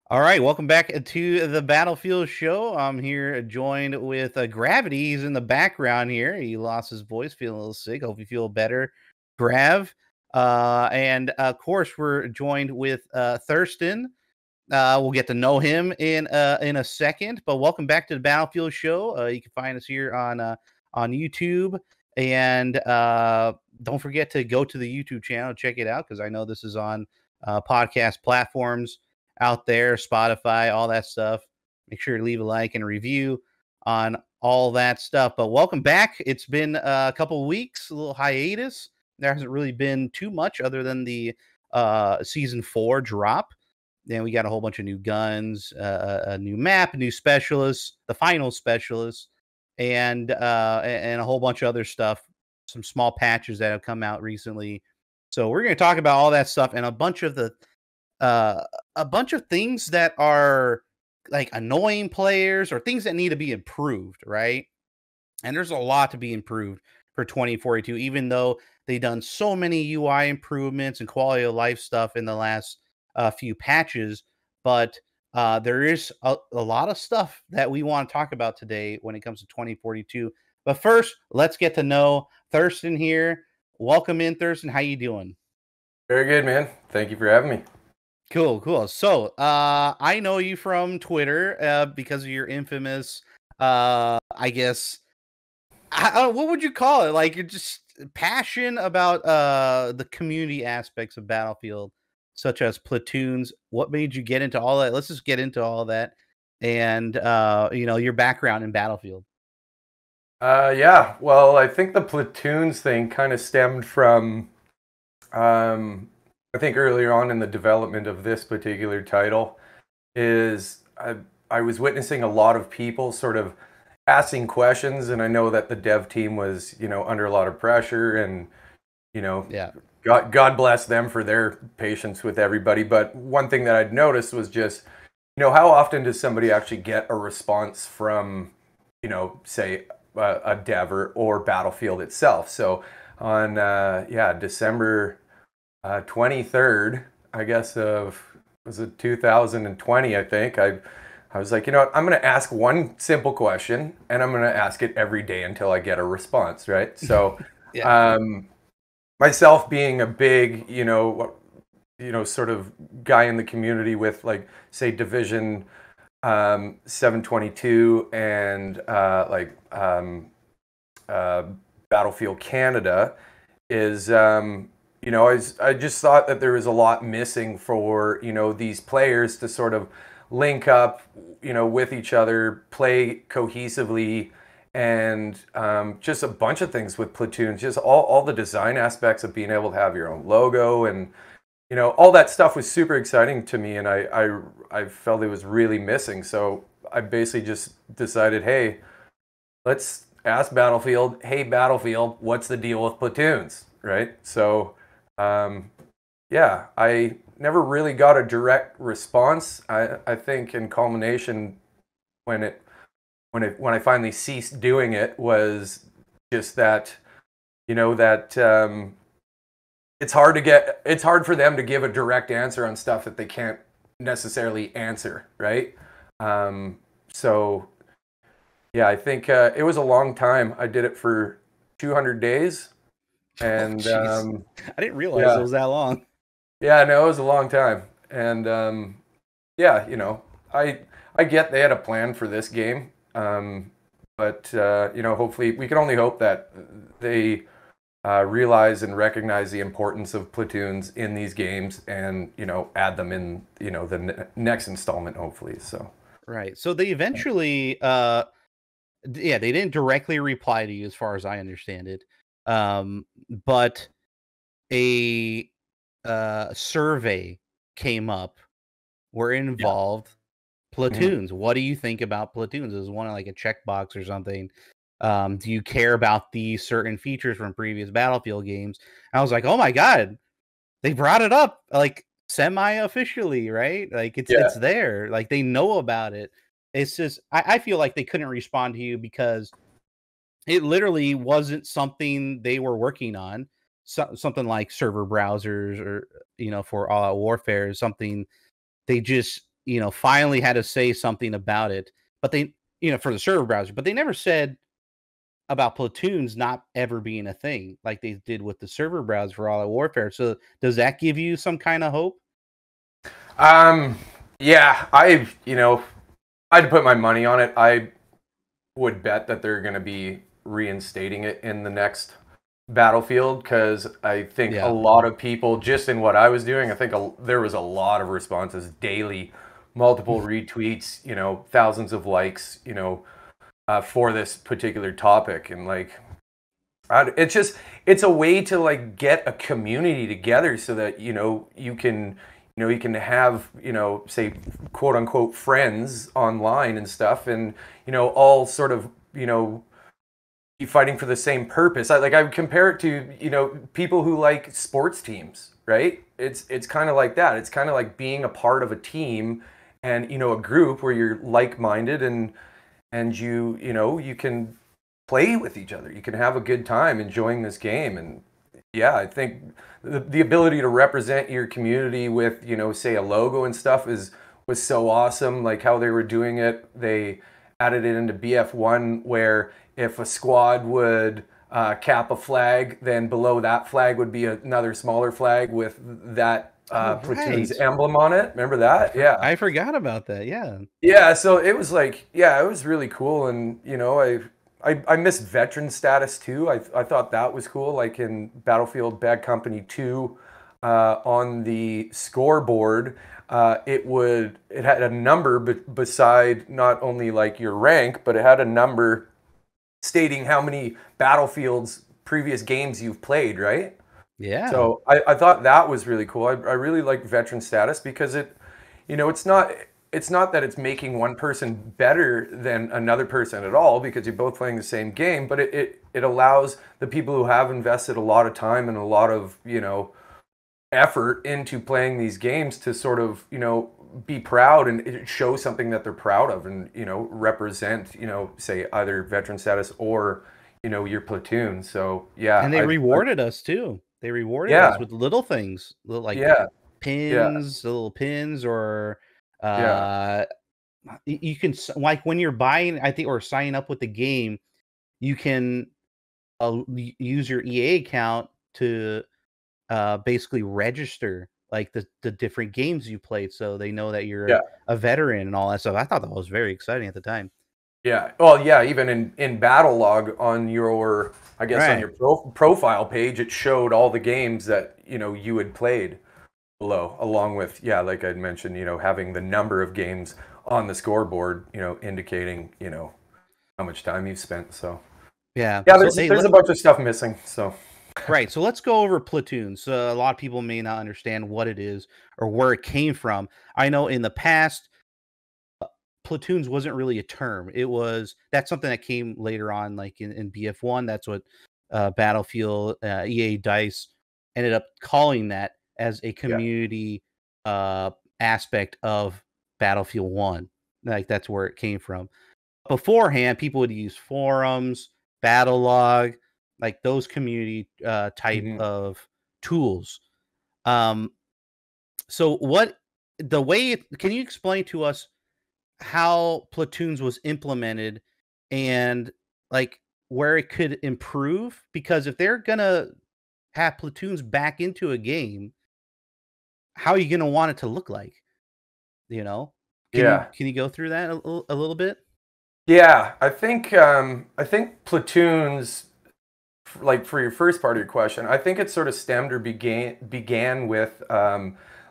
All right, welcome back to the Battlefield Show. I'm here joined with Gravity. He's in the background here. He lost his voice, feeling a little sick. Hope you feel better, Grav. And of course, we're joined with Thurston. We'll get to know him in a second. But welcome back to the Battlefield Show. You can find us here on YouTube, and don't forget to go to the YouTube channel, check it out, because I know this is on podcast platforms out there, Spotify, all that stuff. Make sure to leave a like and a review on all that stuff. But welcome back. It's been a couple of weeks, a little hiatus. There hasn't really been too much other than the season 4 drop. Then we got a whole bunch of new guns, a new map, new specialists, the final specialists, and a whole bunch of other stuff. Some small patches that have come out recently. So we're going to talk about all that stuff and a bunch of things that are like annoying players or things that need to be improved, right? And there's a lot to be improved for 2042, even though they've done so many UI improvements and quality of life stuff in the last few patches. But there is a lot of stuff that we want to talk about today when it comes to 2042. But first, let's get to know Thurston here. Welcome in, Thurston. How you doing? Very good, man. Thank you for having me. Cool. So, I know you from Twitter because of your infamous, I guess, what would you call it? Like, you're just passion about the community aspects of Battlefield, such as Platoons. What made you get into all that? Let's just get into all that, and your background in Battlefield. Yeah, well, I think the Platoons thing kind of stemmed from, I think earlier on in the development of this particular title, is I was witnessing a lot of people sort of asking questions, and I know that the dev team was, under a lot of pressure, and, Yeah. God bless them for their patience with everybody. But one thing that I'd noticed was just, how often does somebody actually get a response from, say, a dev or Battlefield itself? So on December 23rd, I guess, was it 2020, I think, I was like, what, I'm going to ask one simple question, and I'm going to ask it every day until I get a response, right? So Yeah. myself being a big, sort of guy in the community with, like, say, Division 722 and Battlefield Canada, is I just thought that there was a lot missing for these players to sort of link up with each other, play cohesively, and just a bunch of things with Platoons, just all the design aspects of being able to have your own logo, and all that stuff was super exciting to me, and I felt it was really missing. So I basically just decided, hey, let's ask Battlefield, hey Battlefield, what's the deal with Platoons, right? So I never really got a direct response. I think in culmination, when I finally ceased doing it, was just that, it's hard for them to give a direct answer on stuff that they can't necessarily answer, right? So yeah, I think it was a long time. I did it for 200 days, and Jeez. I didn't realize it yeah, was that long. yeah, no, it was a long time, and yeah, I get they had a plan for this game, but hopefully we can only hope that they realize and recognize the importance of platoons in these games, and add them in the next installment, hopefully. So Right. So they eventually they didn't directly reply to you as far as I understand it. But a survey came up. We're yeah. involved. Mhm. Platoons. What do you think about platoons? Is one like a checkbox or something? Do you care about these certain features from previous Battlefield games? I was like, oh my god, they brought it up like semi-officially, right? Like it's Yeah. there. Like they know about it. It's just I feel like they couldn't respond to you because it literally wasn't something they were working on. Something like server browsers or for all out warfare is something they just finally had to say something about it. But they, for the server browser, but they never said about Platoons not ever being a thing like they did with the server browser for All Out Warfare. So does that give you some kind of hope? Yeah, I'd put my money on it. I would bet that they're going to be reinstating it in the next Battlefield, because I think a lot of people, just in what I was doing, I think there was a lot of responses daily, multiple retweets, thousands of likes, for this particular topic. And like, it's a way to like get a community together so that, you can have, say, quote unquote friends online and stuff, and, all sort of, be fighting for the same purpose. I would compare it to, people who like sports teams, right? It's kind of like that. It's kind of like being a part of a team and, a group where you're like-minded, and you can play with each other. You can have a good time enjoying this game. And yeah, I think the ability to represent your community with, say, a logo and stuff was so awesome. Like how they were doing it. They added it into BF1 where if a squad would cap a flag, then below that flag would be another smaller flag with that Platoon's emblem on it. Remember that? Yeah. I forgot about that. Yeah. Yeah. So it was like, yeah, it was really cool. And, I missed veteran status too. I thought that was cool. Like in Battlefield Bad Company 2, on the scoreboard, it had a number beside not only like your rank, but it had a number stating how many Battlefield's previous games you've played, right? Yeah. So I thought that was really cool. I really like veteran status because it's not that it's making one person better than another person at all, because you're both playing the same game, but it allows the people who have invested a lot of time and a lot of, effort into playing these games to sort of, be proud and show something that they're proud of, and, represent, say either veteran status or, your platoon. So yeah. And they rewarded us too. They rewarded us with little things, like pins, little pins, or you can, like when you're buying, I think, or signing up with the game, you can use your EA account to basically register like the different games you played, so they know that you're a veteran and all that stuff. I thought that was very exciting at the time. Yeah. Well, yeah, even in Battle Log on your, I guess, on your profile page, it showed all the games that, you had played below, along with, like I'd mentioned, having the number of games on the scoreboard, indicating, how much time you've spent. So yeah, there's a bunch of stuff missing. So right. So let's go over Platoons. A lot of people may not understand what it is or where it came from. I know in the past, Platoons wasn't really a term. That's something that came later on, like in BF1. That's what Battlefield, EA DICE ended up calling that as a community aspect of Battlefield 1. Like that's where it came from. Beforehand, people would use forums, Battle Log, like those community type of tools. So can you explain to us how Platoons was implemented and like where it could improve? Because if they're gonna have Platoons back into a game, how are you gonna want it to look like? Can you go through that a little bit? Yeah, I think Platoons, like for your first part of your question, I think it sort of stemmed or began with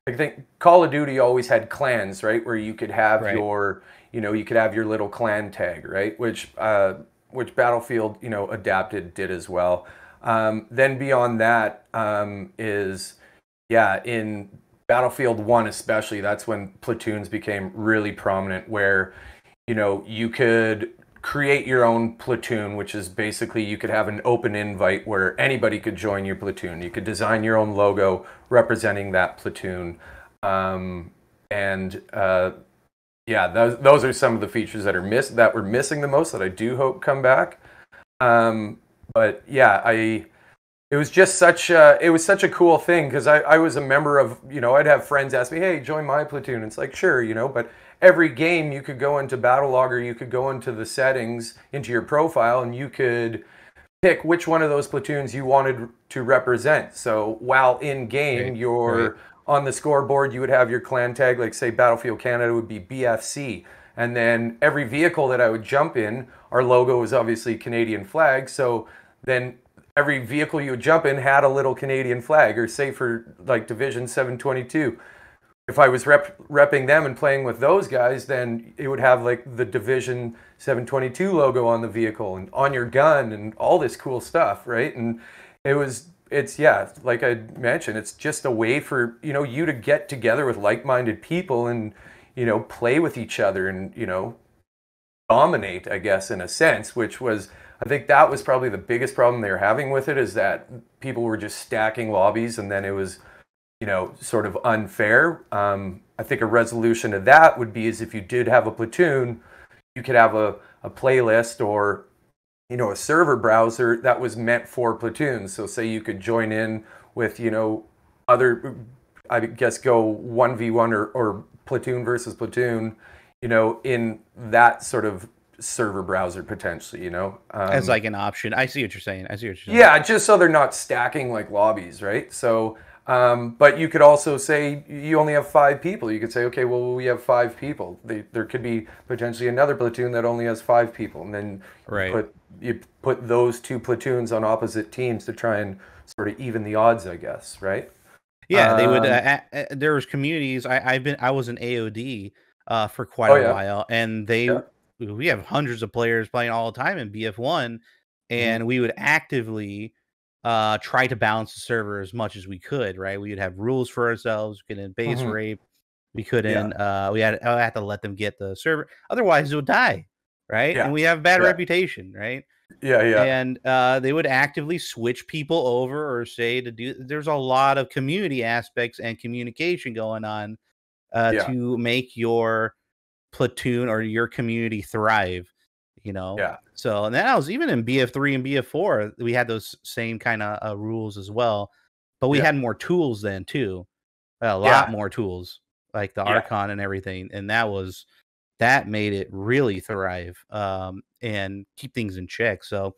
I think Call of Duty always had clans, right? Where you could have your, you could have your little clan tag, right? Which Battlefield, did as well. Then beyond that in Battlefield 1 especially, that's when Platoons became really prominent, where, you could create your own platoon, which is basically you could have an open invite where anybody could join your platoon. You could design your own logo representing that platoon. Those are some of the features that were missing the most, that I do hope come back. it was just such a cool thing because I was a member of, I'd have friends ask me, hey, join my platoon. It's like, sure, but every game you could go into battle logger, you could go into the settings, into your profile, and you could pick which one of those platoons you wanted to represent. So while in game, you're on the scoreboard, you would have your clan tag, like say Battlefield Canada would be BFC. And then every vehicle that I would jump in, our logo was obviously Canadian flag. So then every vehicle you would jump in had a little Canadian flag, or say for like Division 722. If I was repping them and playing with those guys, then it would have like the Division 722 logo on the vehicle and on your gun and all this cool stuff, right? And it's like I mentioned, it's just a way for, you to get together with like-minded people and, play with each other and, dominate, I guess, in a sense, which was, I think that was probably the biggest problem they were having with it, is that people were just stacking lobbies and then it was, sort of unfair. I think a resolution to that would be is if you did have a platoon, you could have a playlist or, a server browser that was meant for platoons. So say you could join in with, other, I guess, go 1v1 or platoon versus platoon, in that sort of server browser potentially, as like an option. I see what you're saying. Yeah, just so they're not stacking like lobbies, right? So but you could also say you only have 5 people. You could say, okay, well, we have 5 people. There could be potentially another platoon that only has 5 people, and then you put those 2 platoons on opposite teams to try and sort of even the odds, I guess, right? Yeah, they would. There was communities. I was in AOD for quite a while, and we have hundreds of players playing all the time in BF1, and we would actively try to balance the server as much as we could, right? We would have rules for ourselves. We couldn't base rape. We couldn't. We had to let them get the server. Otherwise, it would die, right? And we have bad reputation, right? And they would actively switch people over or say to do. There's a lot of community aspects and communication going on to make your platoon or your community thrive. So, and then I was even in BF3 and BF4, we had those same kind of rules as well, but we had more tools then too, a lot more tools, like the Archon and everything, and that made it really thrive and keep things in check. So,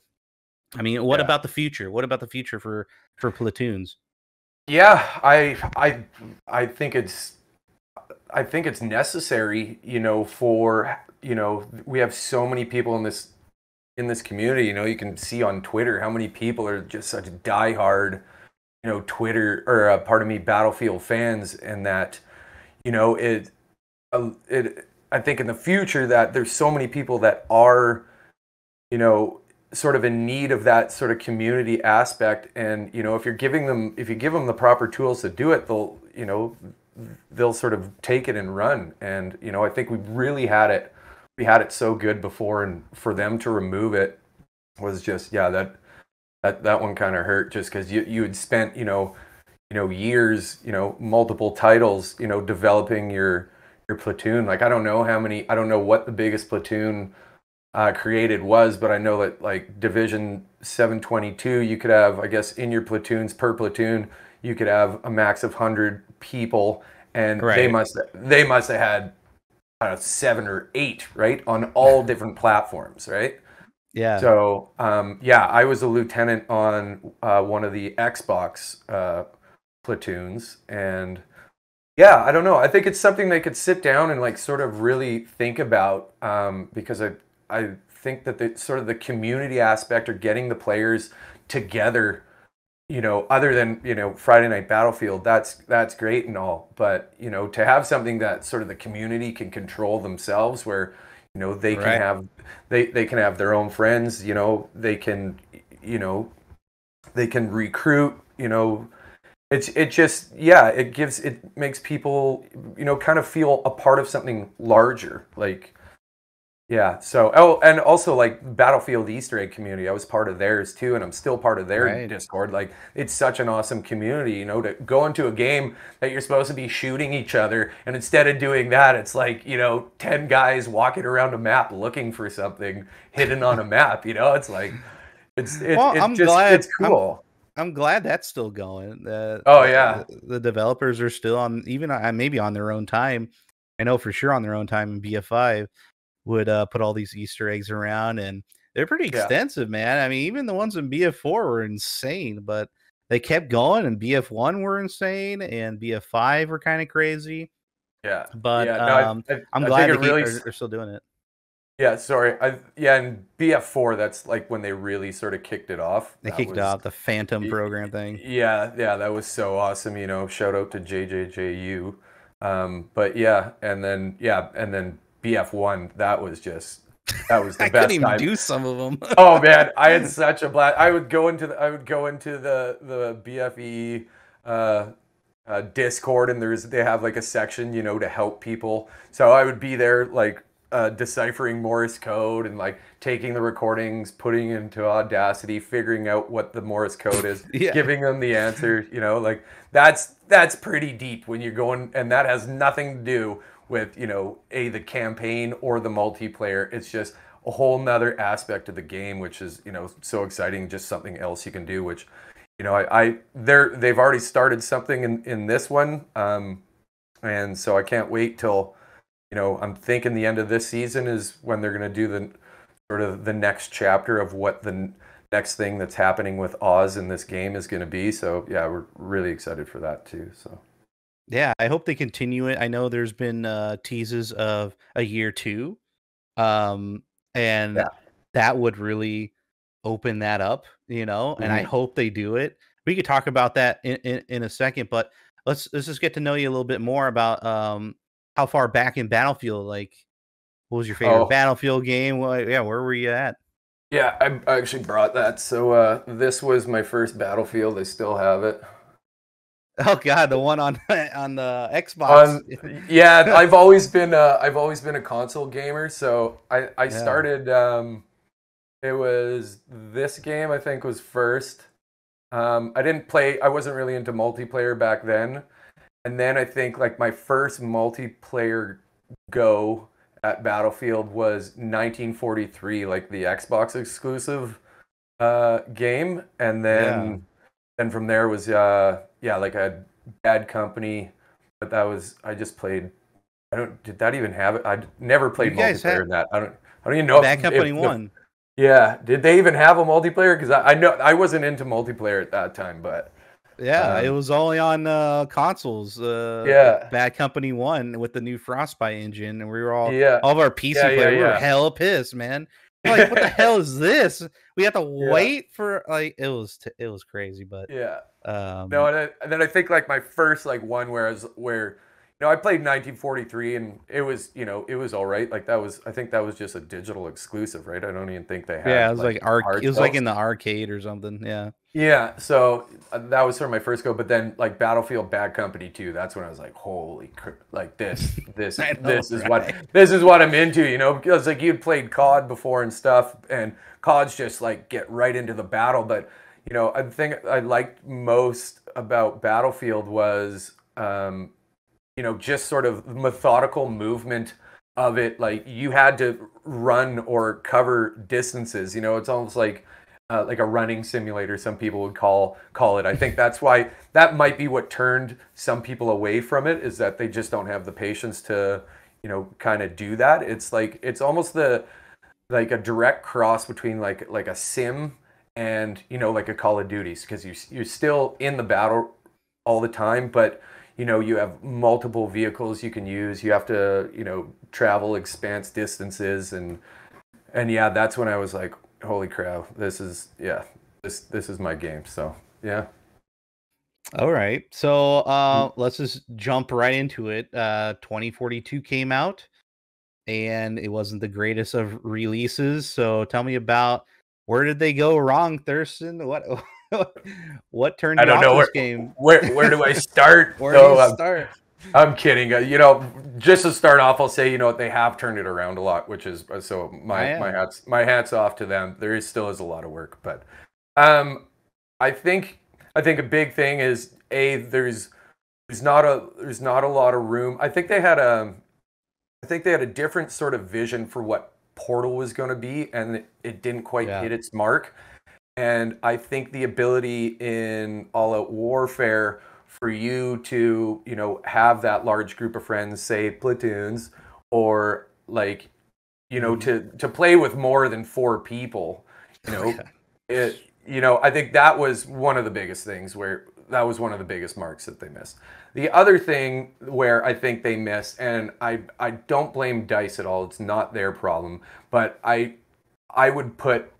I mean, what about the future? What about the future for platoons? Yeah, I think it's necessary, for, we have so many people in this community. You can see on Twitter how many people are just such diehard, Twitter or Battlefield fans, and that, I think in the future that there's so many people that are, sort of in need of that sort of community aspect, and if you give them the proper tools to do it, they'll sort of take it and run. And I think we really had it so good before, and for them to remove it was just that one kind of hurt, just because you had spent years, multiple titles, developing your platoon. Like I don't know what the biggest platoon created was, but I know that like Division 722, you could have, I guess, in your platoons, per platoon you could have a max of 100 people, and they must have had, I don't know, 7 or 8, right, on all different platforms, right? Yeah. So I was a lieutenant on one of the Xbox platoons, and I don't know, I think it's something they could sit down and like sort of really think about, because I think that the sort of the community aspect, or getting the players together, other than, Friday Night Battlefield, that's great and all, but, to have something that sort of the community can control themselves, where, they can have, they can have their own friends, they can recruit, it makes people, kind of feel a part of something larger, like. Yeah. So, and also like Battlefield Easter egg community, I was part of theirs too, and I'm still part of their Discord. Like, it's such an awesome community, to go into a game that you're supposed to be shooting each other, and instead of doing that, it's like, 10 guys walking around a map looking for something hidden on a map. It's like, it's cool. I'm glad that's still going. Oh yeah, The developers are still on, even maybe on their own time. I know for sure on their own time in BF5 would put all these Easter eggs around, and they're pretty yeah, extensive, man. I mean, even the ones in BF4 were insane, but they kept going, and BF1 were insane, and BF5 were kind of crazy. yeah, But yeah. No, I'm I think glad it they really. are still doing it. Yeah, sorry. And BF4, that's like when they really sort of kicked it off. They That kicked was out the Phantom program thing. yeah, that was so awesome. Shout out to JJJU. But yeah, and then BF1, that was the I couldn't best even time. do some of them. Oh man, I had such a blast. I would go into the BFE Discord, and they have like a section, to help people. So I would be there like deciphering Morse code and like taking the recordings, putting it into Audacity, figuring out what the Morse code is, Yeah. giving them the answer. Like that's pretty deep when you're going, and that has nothing to do with the campaign or the multiplayer. It's just a whole nother aspect of the game, which is so exciting. Just something else you can do, which they've already started something in this one, and so I can't wait till I'm thinking the end of this season is when they're going to do the sort of the next chapter of what the next thing that's happening with Oz in this game is going to be. So yeah, we're really excited for that too. So yeah, I hope they continue it. I know there's been teases of a year 2, and yeah. that would really open that up, and I Mm-hmm. hope they do it. We could talk about that in a second, but let's just get to know you a little bit more about how far back in Battlefield, like what was your favorite Battlefield game? Yeah, where were you at? Yeah, I actually brought that. So this was my first Battlefield. I still have it. Oh God, the one on on the Xbox. Yeah, I've always been a console gamer. So I started. It was this game I think was first. I didn't play. I wasn't really into multiplayer back then, and then I think like my first multiplayer go at Battlefield was 1943, like the Xbox exclusive game, and then from there was like a Bad Company, but I just played. Did that even have it? I never played multiplayer in that. I don't even know Bad Company 1. Yeah, did they even have a multiplayer? Because I know I wasn't into multiplayer at that time, but yeah, it was only on consoles. Bad Company 1 with the new Frostbite engine, and we were all of our PC players. We were hell pissed, man. We're like, what the hell is this? We have to wait for like it was crazy, but no, and then I think like my first like one where I played 1943 and it was all right. Like I think that was just a digital exclusive, right? I don't even think they had. Yeah, it was like it was like in the arcade or something. Yeah. Yeah, so that was sort of my first go, but then like Battlefield Bad Company 2, that's when I was like, holy crap, like this is what I'm into, because like you'd played COD before and stuff, and COD's just like get right into the battle, but I think I liked most about Battlefield was just sort of methodical movement of it. Like you had to run or cover distances, it's almost like a running simulator, some people would call it. I think that's why that might be what turned some people away from it, is that they just don't have the patience to, kind of do that. It's like it's almost like a direct cross between like a sim and like a Call of Duty, because you're still in the battle all the time, but you have multiple vehicles you can use. You have to travel expanse distances, and yeah, that's when I was like, holy crap, this is my game. So yeah. All right, so let's just jump right into it. 2042 came out, and it wasn't the greatest of releases. So tell me about, where did they go wrong, Thurston? What turned you off this game? Where do I start? Where do you start? I'm kidding. Just to start off, I'll say, they have turned it around a lot, which is so my hats off to them. There still is a lot of work, but I think a big thing is there's not a lot of room. I think they had a different sort of vision for what Portal was going to be, and it didn't quite hit its mark. And I think the ability in All Out Warfare for you to, have that large group of friends, say Platoons, or like, to play with more than 4 people, I think that was one of the biggest things where that was one of the biggest marks that they missed. The other thing where I think they missed, and I don't blame DICE at all, it's not their problem, but I would put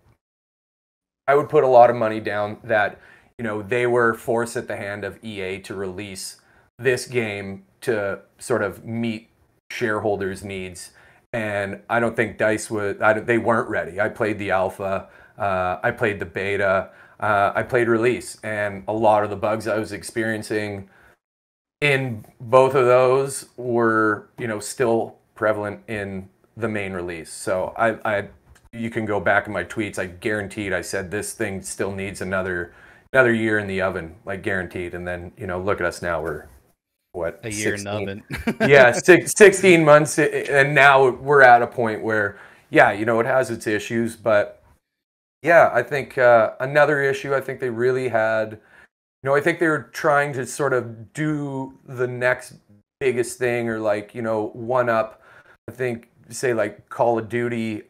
a lot of money down that they were forced at the hand of EA to release this game to sort of meet shareholders' needs, and I don't think DICE they weren't ready. I played the alpha, I played the beta, I played release, and a lot of the bugs I was experiencing in both of those were still prevalent in the main release. So you can go back in my tweets. I guaranteed I said this thing still needs another year in the oven, like guaranteed. And then look at us now. We're what, a year 16? In the oven. Yeah, 16 months, and now we're at a point where it has its issues, but I think another issue I think they really had. I think they were trying to sort of do the next biggest thing, or like one up. I think say like Call of Duty.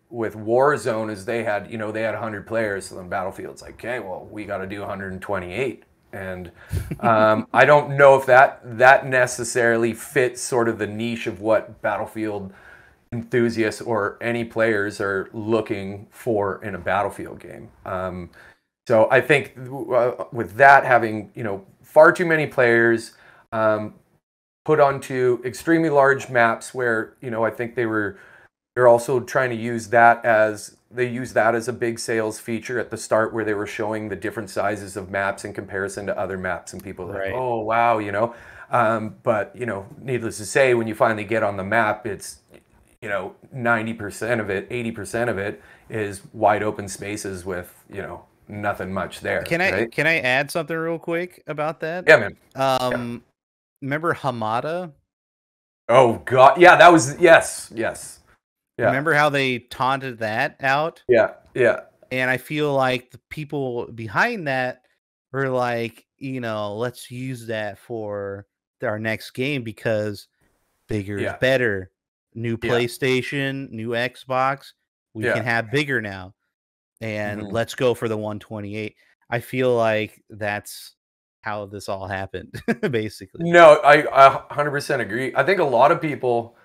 With Warzone, is they had 100 players, so then Battlefield's like, okay, well, we got to do 128, and I don't know if that necessarily fits sort of the niche of what Battlefield enthusiasts or any players are looking for in a Battlefield game. So I think with that having far too many players put onto extremely large maps, where I think they're also trying to use that as a big sales feature at the start, where they were showing the different sizes of maps in comparison to other maps, and people are like, oh wow, but needless to say, when you finally get on the map, it's 90% of it, 80% of it is wide open spaces with nothing much there. Can I add something real quick about that? Yeah, man. Remember Hamada? Oh god, yeah, that was yes. Yeah. Remember how they taunted that out? Yeah. And I feel like the people behind that were like, let's use that for our next game because bigger is better. New PlayStation, new Xbox, we can have bigger now. And let's go for the 128. I feel like that's how this all happened, basically. No, I 100% agree. I think a lot of people...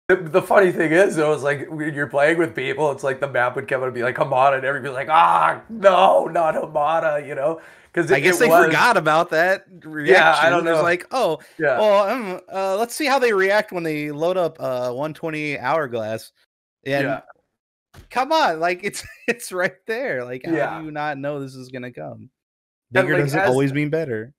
The funny thing is, though, is like when you're playing with people, it's like the map would come out and be like Hamada, and everybody's like, no, not Hamada, because I guess they forgot about that reaction. Yeah, I don't know. It's like, let's see how they react when they load up 128 Hourglass. And come on, like it's right there. Like, how do you not know this is gonna come? Bigger doesn't always mean better.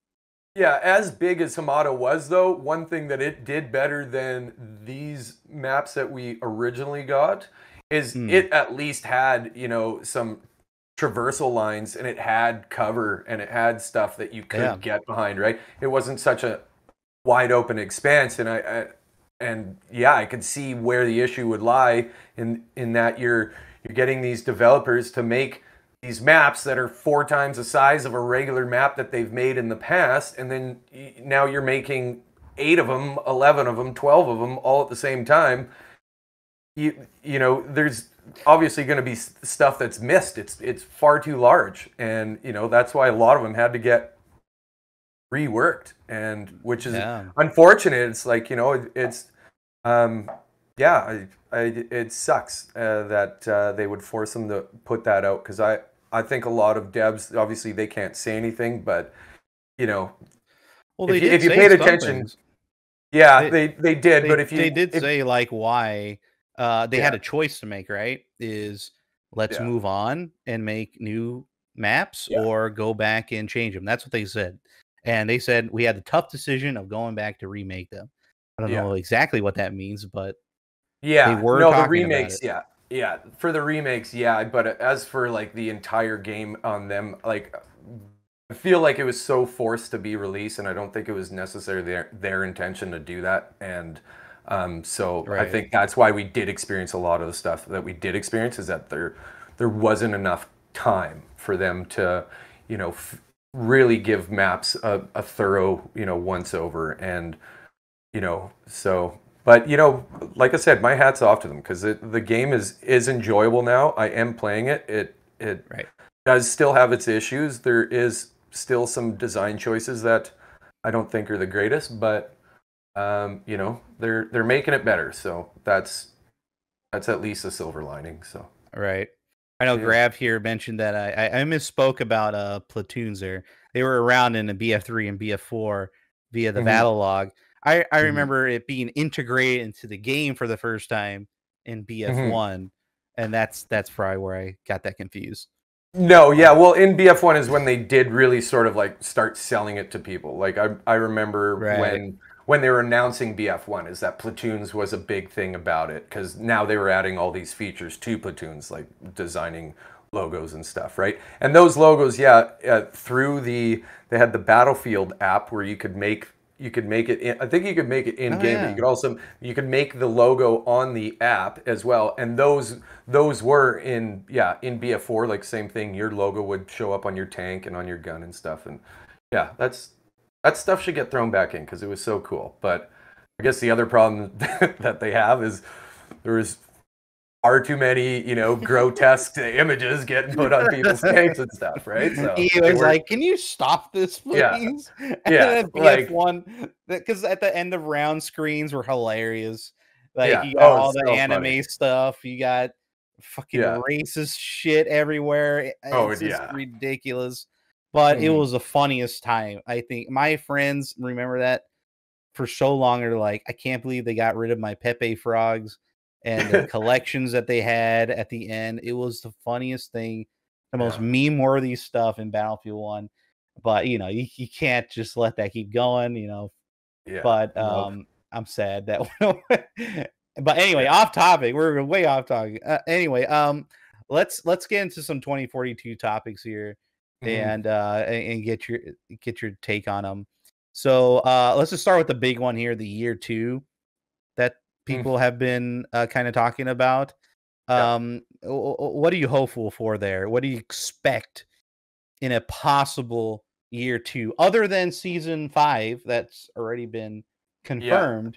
Yeah, as big as Hamada was, though, one thing that it did better than these maps that we originally got is it at least had, some traversal lines, and it had cover, and it had stuff that you could get behind, right? It wasn't such a wide open expanse, and I could see where the issue would lie in that you're getting these developers to make these maps that are 4 times the size of a regular map that they've made in the past, and then now you're making 8 of them, 11 of them, 12 of them all at the same time. There's obviously going to be stuff that's missed. It's far too large, and that's why a lot of them had to get reworked, and which is unfortunate. It's like it's it sucks that they would force them to put that out, because I think a lot of devs, obviously they can't say anything, but well, if you paid attention, they did. But they did say like why they had a choice to make, right? Is let's move on and make new maps or go back and change them. That's what they said. And they said we had the tough decision of going back to remake them. I don't know exactly what that means, but they were talking the remakes, about it. Yeah, for the remakes, but as for like the entire game on them, like I feel like it was so forced to be released, and I don't think it was necessarily their intention to do that. And I think that's why we did experience a lot of the stuff that we did experience, is that there wasn't enough time for them to, really give maps a thorough, once over. And, so, but, like I said, my hat's off to them, because the game is enjoyable now. I am playing it. It Right. does still have its issues. There is still some design choices that I don't think are the greatest, but, they're making it better. So that's at least a silver lining. So. Right. I know Yeah. Grav here mentioned that I misspoke about Platoons there. They were around in the BF3 and BF4 via the battle log. I remember it being integrated into the game for the first time in BF1, and that's probably where I got that confused. No, yeah, well, in BF1 is when they did really sort of like start selling it to people. Like I remember when they were announcing BF1, is that Platoons was a big thing about it, because now they were adding all these features to Platoons, like designing logos and stuff, right? And those logos, through they had the Battlefield app where you could make it I think you could make it in game, but you could make the logo on the app as well. And those were in BF4, like same thing. Your logo would show up on your tank and on your gun and stuff. And yeah, that stuff should get thrown back in, because it was so cool. But I guess the other problem that they have is there's far too many, grotesque images getting put on people's tanks and stuff, right? So he was like, "Can you stop this, please?" Yeah, BF1, because at the end of round screens were hilarious. Like you got all the anime stuff, you got fucking racist shit everywhere. It's just ridiculous. But it was the funniest time. I think my friends remember that for so long. They're like, "I can't believe they got rid of my Pepe frogs." And the collections that they had at the end, it was the funniest thing, the most meme-worthy stuff in Battlefield 1. But, you can't just let that keep going, Yeah. But I'm sad that but anyway, off topic. We're way off topic. Anyway, let's get into some 2042 topics here and get your take on them. So let's just start with the big one here, the year 2 that people have been kind of talking about. What are you hopeful for there? What do you expect in a possible year 2, other than season 5 that's already been confirmed,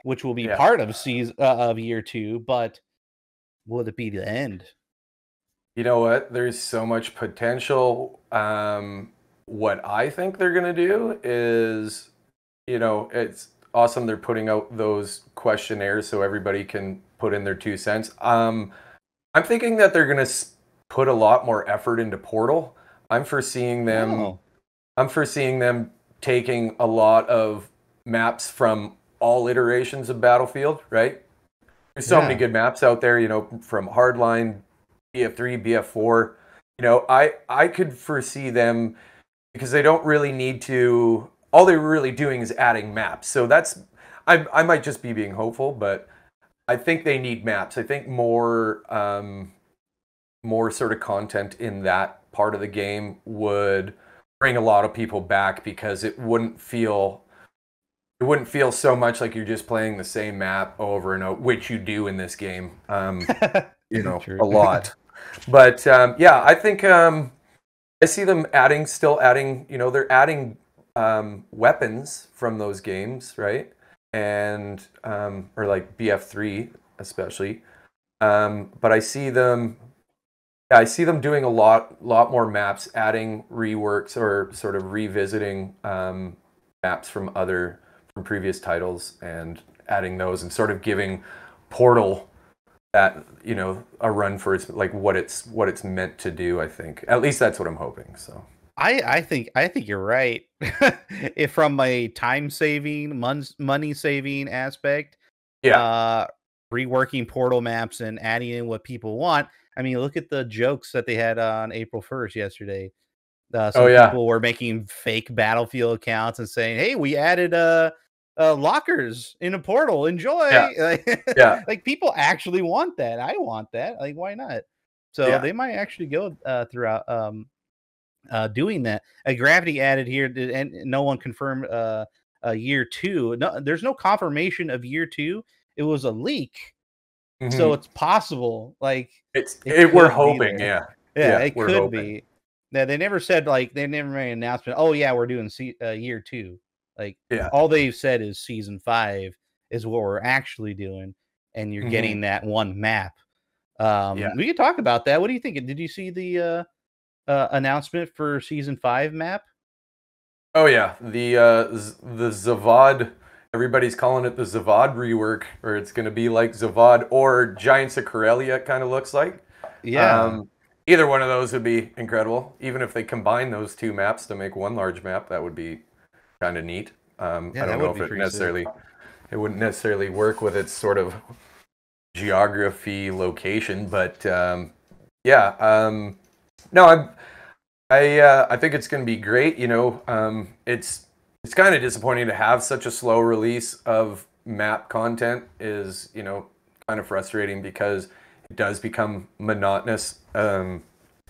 which will be part of season of year 2? But will it be the end? You know what? There's so much potential. What I think they're gonna do is, it's awesome they're putting out those questionnaires so everybody can put in their 2 cents. I'm thinking that they're going to put a lot more effort into Portal. I'm foreseeing them taking a lot of maps from all iterations of Battlefield, right? There's so many good maps out there, from Hardline, BF3, BF4. I could foresee them, because they don't really need to. All they're really doing is adding maps. So I might just be being hopeful, but I think they need maps. I think more sort of content in that part of the game would bring a lot of people back, because it wouldn't feel so much like you're just playing the same map over and over, which you do in this game, a lot. But I think I see them still adding, they're adding weapons from those games, right? And or like BF3 especially. But I see them doing a lot more maps, adding reworks or sort of revisiting maps from previous titles and adding those, and sort of giving Portal that, a run for its, like, what it's meant to do. I think at least that's what I'm hoping. So I think you're right. If from a time saving, money saving aspect, reworking Portal maps and adding in what people want. I mean, look at the jokes that they had on April 1st yesterday. Some people were making fake Battlefield accounts and saying, "Hey, we added lockers in a Portal. Enjoy." Like people actually want that. I want that. Like, why not? So they might actually go throughout doing that. Gravity added here, and no one confirmed year 2. No, there's no confirmation of year 2. It was a leak, so it's possible. Like we're hoping, Yeah, it we're could hoping. be. Now they never said like they never made an announcement. Oh yeah, we're doing year 2. Like Yeah. all they've said is season 5 is what we're actually doing, and you're Hmm. getting that one map. Yeah. We could talk about that. What do you think? Did you see the announcement for season 5 map? Oh yeah, the Zavad. Everybody's calling it the Zavad rework, or it's going to be like Zavad or Giants of Corellia. It kind of looks like. Yeah, Um, Either one of those would be incredible. Even if they combine those two maps to make one large map, that would be kind of neat. yeah, I don't that know would if be pretty sick. it wouldn't necessarily work with its sort of geography location, but yeah. No, I think it's going to be great. It's kind of disappointing to have such a slow release of map content. Is kind of frustrating because it does become monotonous,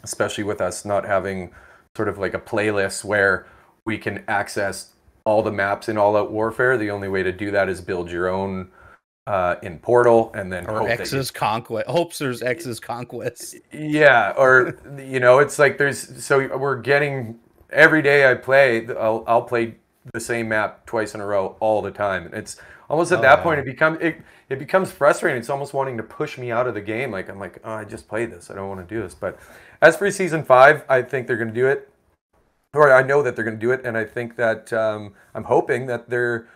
especially with us not having sort of like a playlist where we can access all the maps in All Out Warfare. The only way to do that is build your own in Portal, and then Or hope that you X's conquest. Hopes there's X's conquest. yeah, or it's like we're getting every day I play, I'll play the same map twice in a row all the time. And it's almost at Oh that point yeah. it becomes frustrating. It's almost wanting to push me out of the game. Like I'm like, oh, I just played this. I don't want to do this. But as for season 5, I think they're going to do it, or I know that they're going to do it, and I think that I'm hoping that they're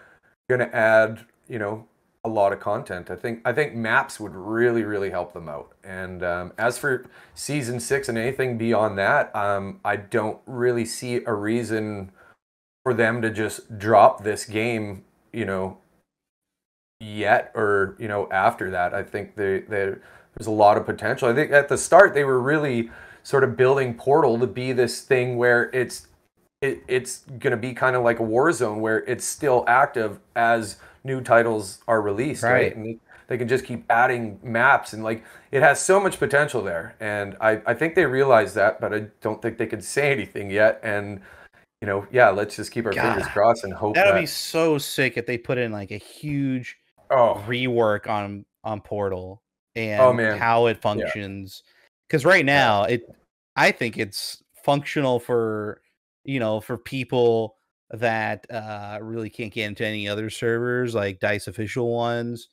going to add, a lot of content. I think maps would really, really help them out. And as for season 6 and anything beyond that, I don't really see a reason for them to just drop this game, yet, or after that. I think there's a lot of potential. I think at the start they were really sort of building Portal to be this thing where it's going to be kind of like a war zone where it's still active as new titles are released, right? Right. And they can just keep adding maps, and like it has so much potential there. And I think they realize that, but I don't think they can say anything yet. And yeah, let's just keep our fingers God, crossed and hope that would be that. so sick if they put in like a huge Oh, rework on Portal oh and man, how it yeah, functions. Because right yeah, now, I think it's functional for for people that really can't get into any other servers like Dice official ones.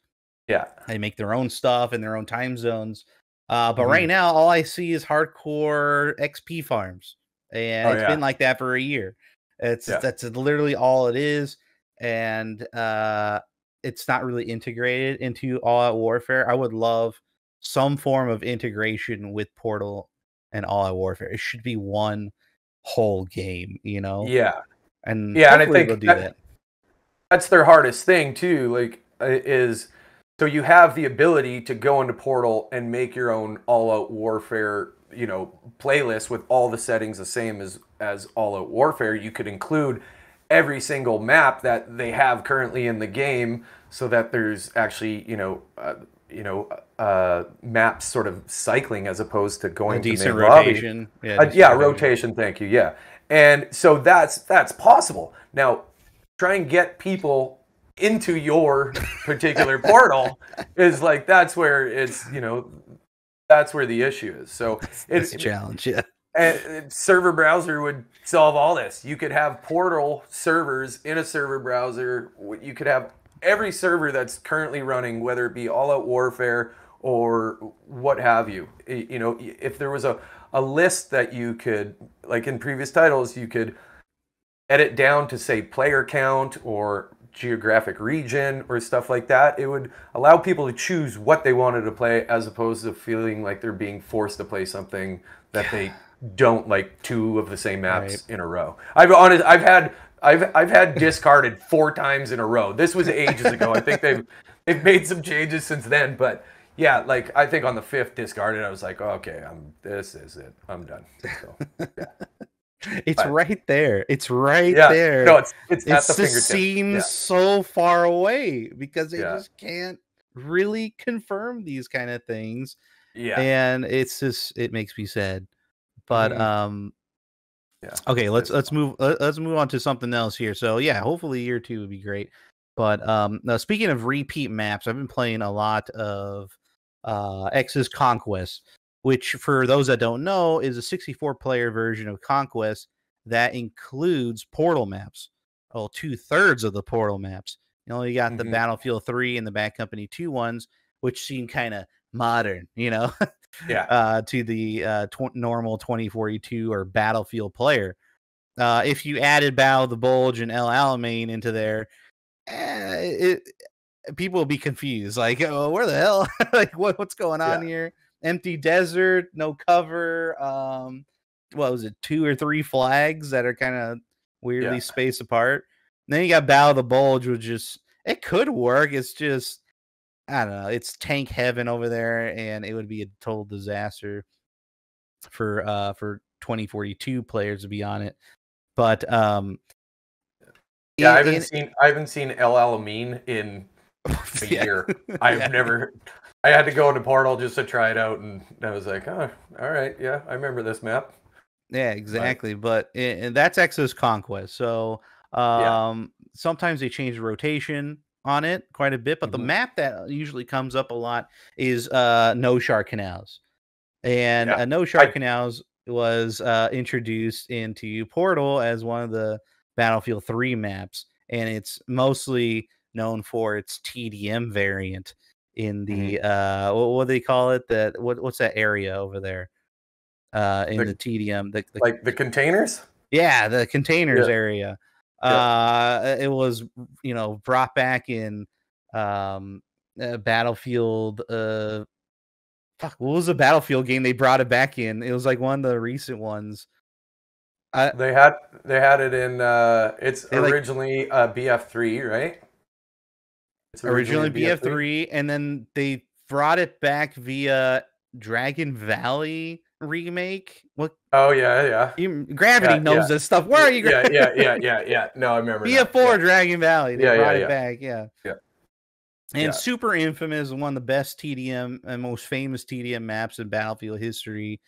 yeah. They make their own stuff in their own time zones. But Hmm. right now, all I see is hardcore XP farms, and Oh it's been yeah, like that for a year. yeah. That's literally all it is, and it's not really integrated into All Out Warfare. I would love some form of integration with Portal and All Out Warfare. It should be one whole game, Yeah, and yeah, and I hopefully they'll think do that. that's their hardest thing too. Like is so you have the ability to go into Portal and make your own all-out warfare, playlist with all the settings the same as all-out warfare. You could include every single map that they have currently in the game, so that there's actually maps sort of cycling as opposed to A going to decent main lobby. rotation, yeah, decent Yeah, rotation. rotation. Thank you. Yeah, and so that's possible now. Try and get people into your particular portal is like that's where the issue is. So That's a challenge, yeah. server browser would solve all this. You could have portal servers in a server browser. You could have every server that's currently running, whether it be All Out Warfare or what have you. If there was a list that you could, like in previous titles, you could edit down to say player count or geographic region or stuff like that. It would allow people to choose what they wanted to play as opposed to feeling like they're being forced to play something that they don't like, two of the same Right. maps in a row. I've had discarded 4 times in a row. This was ages ago. I think they've made some changes since then, but yeah, like I think on the 5th discarded, I was like, oh, okay, this is it. I'm done. So, yeah. It's But right there. It's right yeah, no, there. it's It at the just fingertip. seems Yeah, so far away because they yeah, just can't really confirm these kind of things. yeah. And it makes me sad. But Hmm. Yeah, okay, it's let's move on to something else here. So yeah, hopefully year 2 would be great. But now speaking of repeat maps, I've been playing a lot of X's Conquest. which for those that don't know is a 64-player version of Conquest that includes portal maps. Well, 2/3 of the portal maps. You know, you got the Battlefield 3 and the Bad Company 2 ones, which seem kind of modern, you know, to the normal 2042 or Battlefield player. If you added Battle of the Bulge and El Alamein into there, people will be confused. Like, oh, where the hell? Like, what's going on here? Empty desert, no cover. What was it? 2 or 3 flags that are kind of weirdly spaced apart. And then you got Battle of the Bulge, which just it could work. It's just I don't know. It's tank heaven over there, and it would be a total disaster for 2042 players to be on it. But I haven't seen El Alamein in a year. I had to go into Portal just to try it out, and I was like, oh, all right, yeah, I remember this map. Yeah, exactly. But and that's Exo's Conquest. So sometimes they change the rotation on it quite a bit, but the map that usually comes up a lot is No Shark Canals. And No Shark Canals was introduced into Portal as one of the Battlefield 3 maps, and it's mostly known for its TDM variant in the what do they call it? What's that area over there? In the TDM, the containers? Yeah, the containers area. It was, brought back in Battlefield. What was the Battlefield game they brought it back in? It was like one of the recent ones. They had it in. It's originally BF3, right? It's originally BF3, and then they brought it back via Dragon Valley remake. What? Oh yeah. Gravity knows this stuff. Where are you? Yeah. No, I remember. BF4 Dragon Valley. They brought it back. Yeah. And super infamous, one of the best TDM and most famous TDM maps in Battlefield history.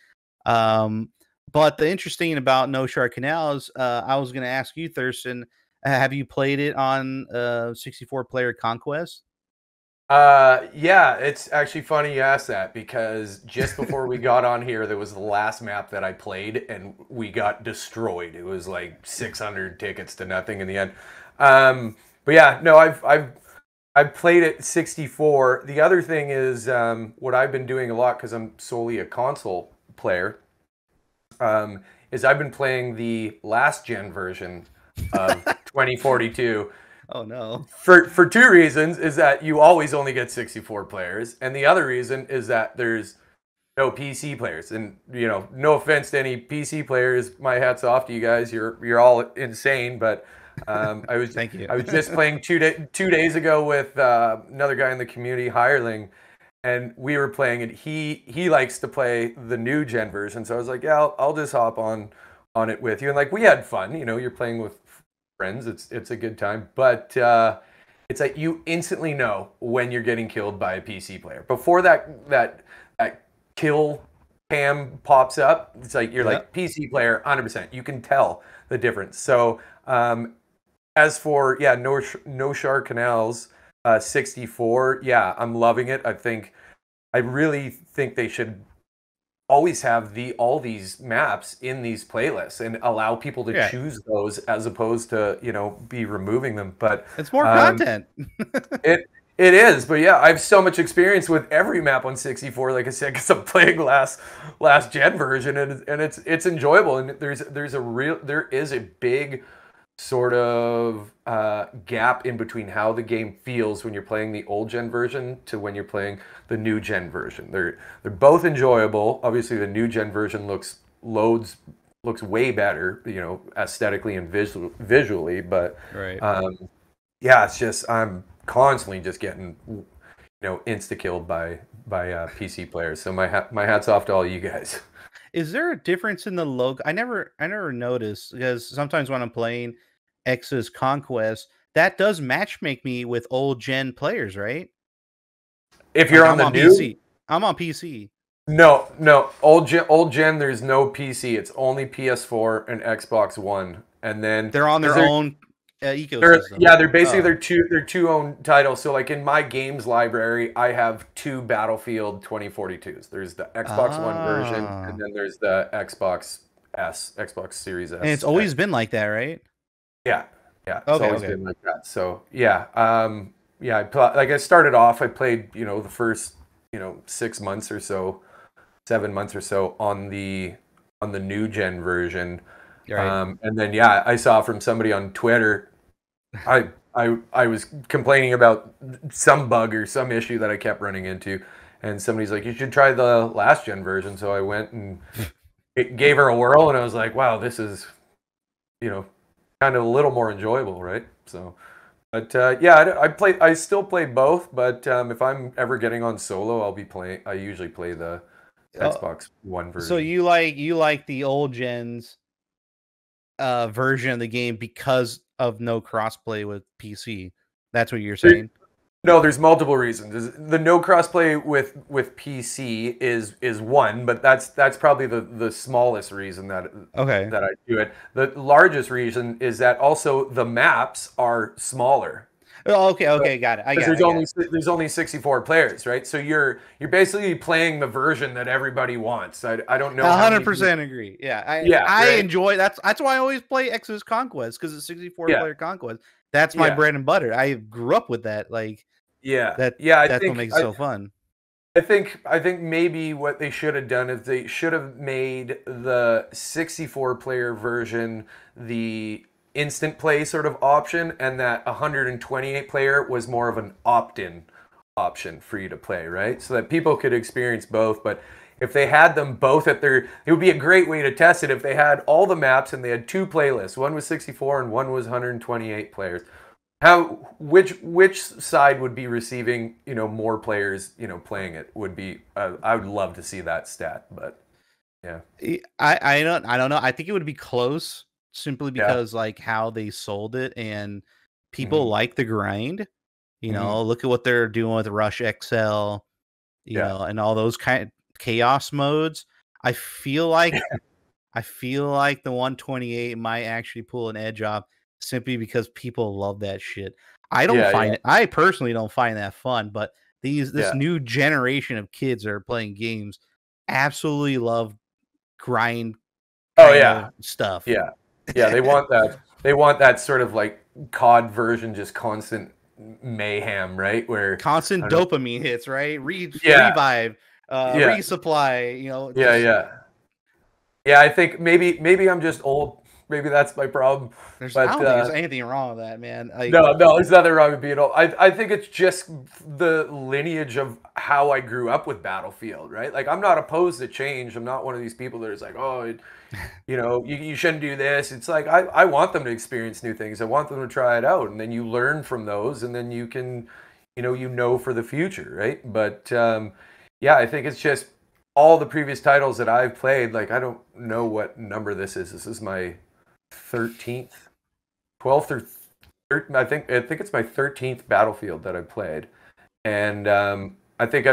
But the interesting about No Shark Canals, I was going to ask you, Thurston, have you played it on 64-player Conquest? Yeah, it's actually funny you asked that, because just before we got on here, there was the last map that I played, and we got destroyed. It was like 600 tickets to nothing in the end. But yeah, no, I've played it 64. The other thing is what I've been doing a lot, because I'm solely a console player, is I've been playing the last gen version of 2042. Oh no. For 2 reasons, is that you always only get 64 players, and the other reason is that there's no PC players. And no offense to any PC players, my hat's off to you guys. You're all insane, but I was Thank you. I was just playing 2 days ago with another guy in the community, Hireling, and we were playing it. He likes to play the new gen version, so I was like, yeah, I'll just hop on it with you, and like we had fun. You're playing with friends, it's a good time, but it's like you instantly know when you're getting killed by a PC player before that kill cam pops up. It's like you're like PC player 100%. You can tell the difference. So as for No Shark Canals 64, I'm loving it. I really think they should always have all these maps in these playlists and allow people to choose those, as opposed to be removing them. But it's more content. it is, but I have so much experience with every map on 64, like I said, because I'm playing last gen version, and it's enjoyable. And there is a big sort of gap in between how the game feels when you're playing the old gen version to when you're playing the new gen version. They're both enjoyable. Obviously, the new gen version looks way better, aesthetically and visually. But it's just I'm constantly just getting insta killed by PC players. So my hat's off to all you guys. Is there a difference in the logo? I never noticed, because sometimes when I'm playing X's Conquest, that does matchmake me with old gen players, right? If you're on the new PC. I'm on PC. No, old gen. There's no PC. It's only PS4 and Xbox One, and then they're on their own ecosystem. They're basically they're two own titles. So like in my games library, I have two Battlefield 2042s. There's the Xbox One version, and then there's the Xbox Series S. And it's always been like that, right? Yeah, it's always been like that. So I started off. I played the first 6 months or so, 7 months or so on the new gen version. Right. And then I saw from somebody on Twitter, I was complaining about some bug or some issue that I kept running into, and somebody's like, you should try the last gen version. So I went and it gave her a whirl, and I was like, wow, this is kind of a little more enjoyable, right? So, but I still play both, but if I'm ever getting on solo, I usually play the Xbox One version. So you like the old gen's version of the game because of no crossplay with PC. That's what you're saying? No, there's multiple reasons. The no crossplay with PC is one, but that's probably the smallest reason that I do it. The largest reason is that also the maps are smaller. Oh, okay, got it. There's only 64 players, right? So you're basically playing the version that everybody wants. I don't know. 100% agree. Yeah, I enjoy that's why I always play Exodus Conquest, because it's 64 player Conquest. That's my bread and butter. I grew up with that. Like, that's what makes it so fun. I think maybe what they should have done is they should have made the 64 player version the instant play sort of option, and that 128 player was more of an opt-in option for you to play, right? So that people could experience both. But if they had them both it would be a great way to test it if they had all the maps and they had two playlists. One was 64 and one was 128 players. Which side would be receiving, more players, playing it would be, I would love to see that stat, but yeah. I don't know. I think it would be close, simply because like how they sold it, and people like the grind. Look at what they're doing with Rush XL, and all those kind of chaos modes. I feel like the 128 might actually pull an edge off, simply because people love that shit. I personally don't find that fun, but this new generation of kids that are playing games absolutely love grind stuff. They want that sort of like COD version, just constant mayhem, right? Where constant dopamine hits, right? Revive, resupply, I think maybe I'm just old. Maybe that's my problem. I don't think there's anything wrong with that, man. No, there's nothing wrong with me at all. I think it's just the lineage of how I grew up with Battlefield, right? Like, I'm not opposed to change. I'm not one of these people that is like, oh, you shouldn't do this. It's like, I want them to experience new things. I want them to try it out. And then you learn from those, and then you can, for the future, right? But I think it's just all the previous titles that I've played. Like, I don't know what number this is. This is my 13th, 12th or 13th, I think it's my 13th Battlefield that I played, and I think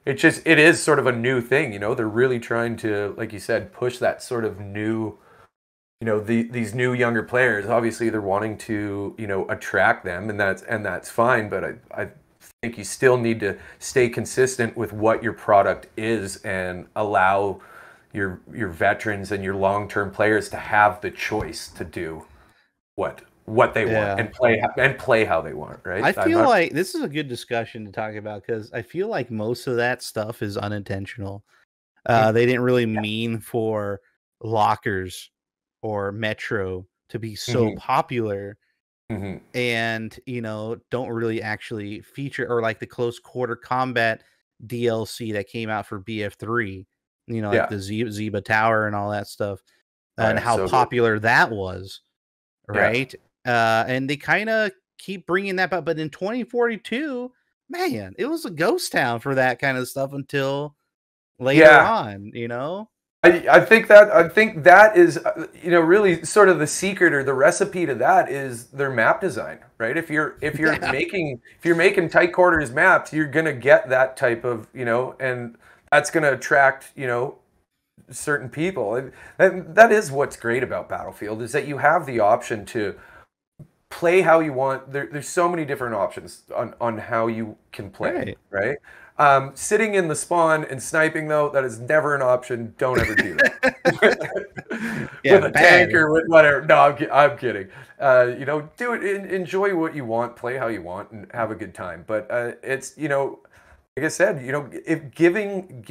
it is sort of a new thing. They're really trying to, like you said, push that sort of new, these new younger players. Obviously, they're wanting to attract them, and that's fine. But I think you still need to stay consistent with what your product is, and allow your veterans and your long-term players to have the choice to do what they want, and play how they want, right? I feel like this is a good discussion to talk about, because I feel like most of that stuff is unintentional. They didn't really mean for lockers or Metro to be so popular, and don't really actually feature, or like the close quarter combat DLC that came out for BF3. Like the Zeba Tower and all that stuff, and how popular that was, right? And they kind of keep bringing that back. But in 2042, man, it was a ghost town for that kind of stuff until later on, I think that is, really sort of the secret, or the recipe to that is their map design, right? If you're making tight quarters maps, you're gonna get that type of, and that's going to attract, certain people. And that is what's great about Battlefield, is that you have the option to play how you want. There's so many different options on how you can play, right? Sitting in the spawn and sniping, though, that is never an option. Don't ever do that. With a tank or with whatever. No, I'm kidding. You know, do it. Enjoy what you want, play how you want, and have a good time. But it's, you know, like I said, you know, if giving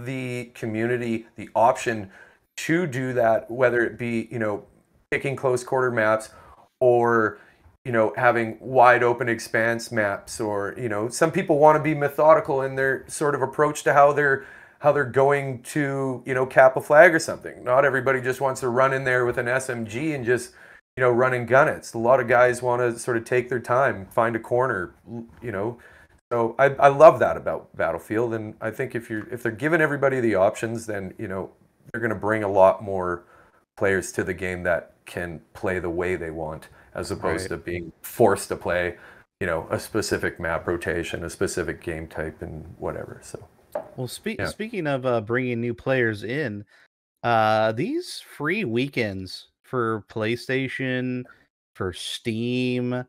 the community the option to do that, whether it be, you know, picking close quarter maps, or, you know, having wide open expanse maps, or, you know, some people want to be methodical in their sort of approach to how they're going to, you know, cap a flag or something. Not everybody just wants to run in there with an SMG and just, you know, run and gun it. A lot of guys want to sort of take their time, find a corner, you know. So I love that about Battlefield, and I think if they're giving everybody the options, then, you know, they're going to bring a lot more players to the game that can play the way they want, as opposed to being forced to play, you know, a specific map rotation, a specific game type, and whatever. So, well, speaking of bringing new players in, these free weekends for PlayStation, for Steam,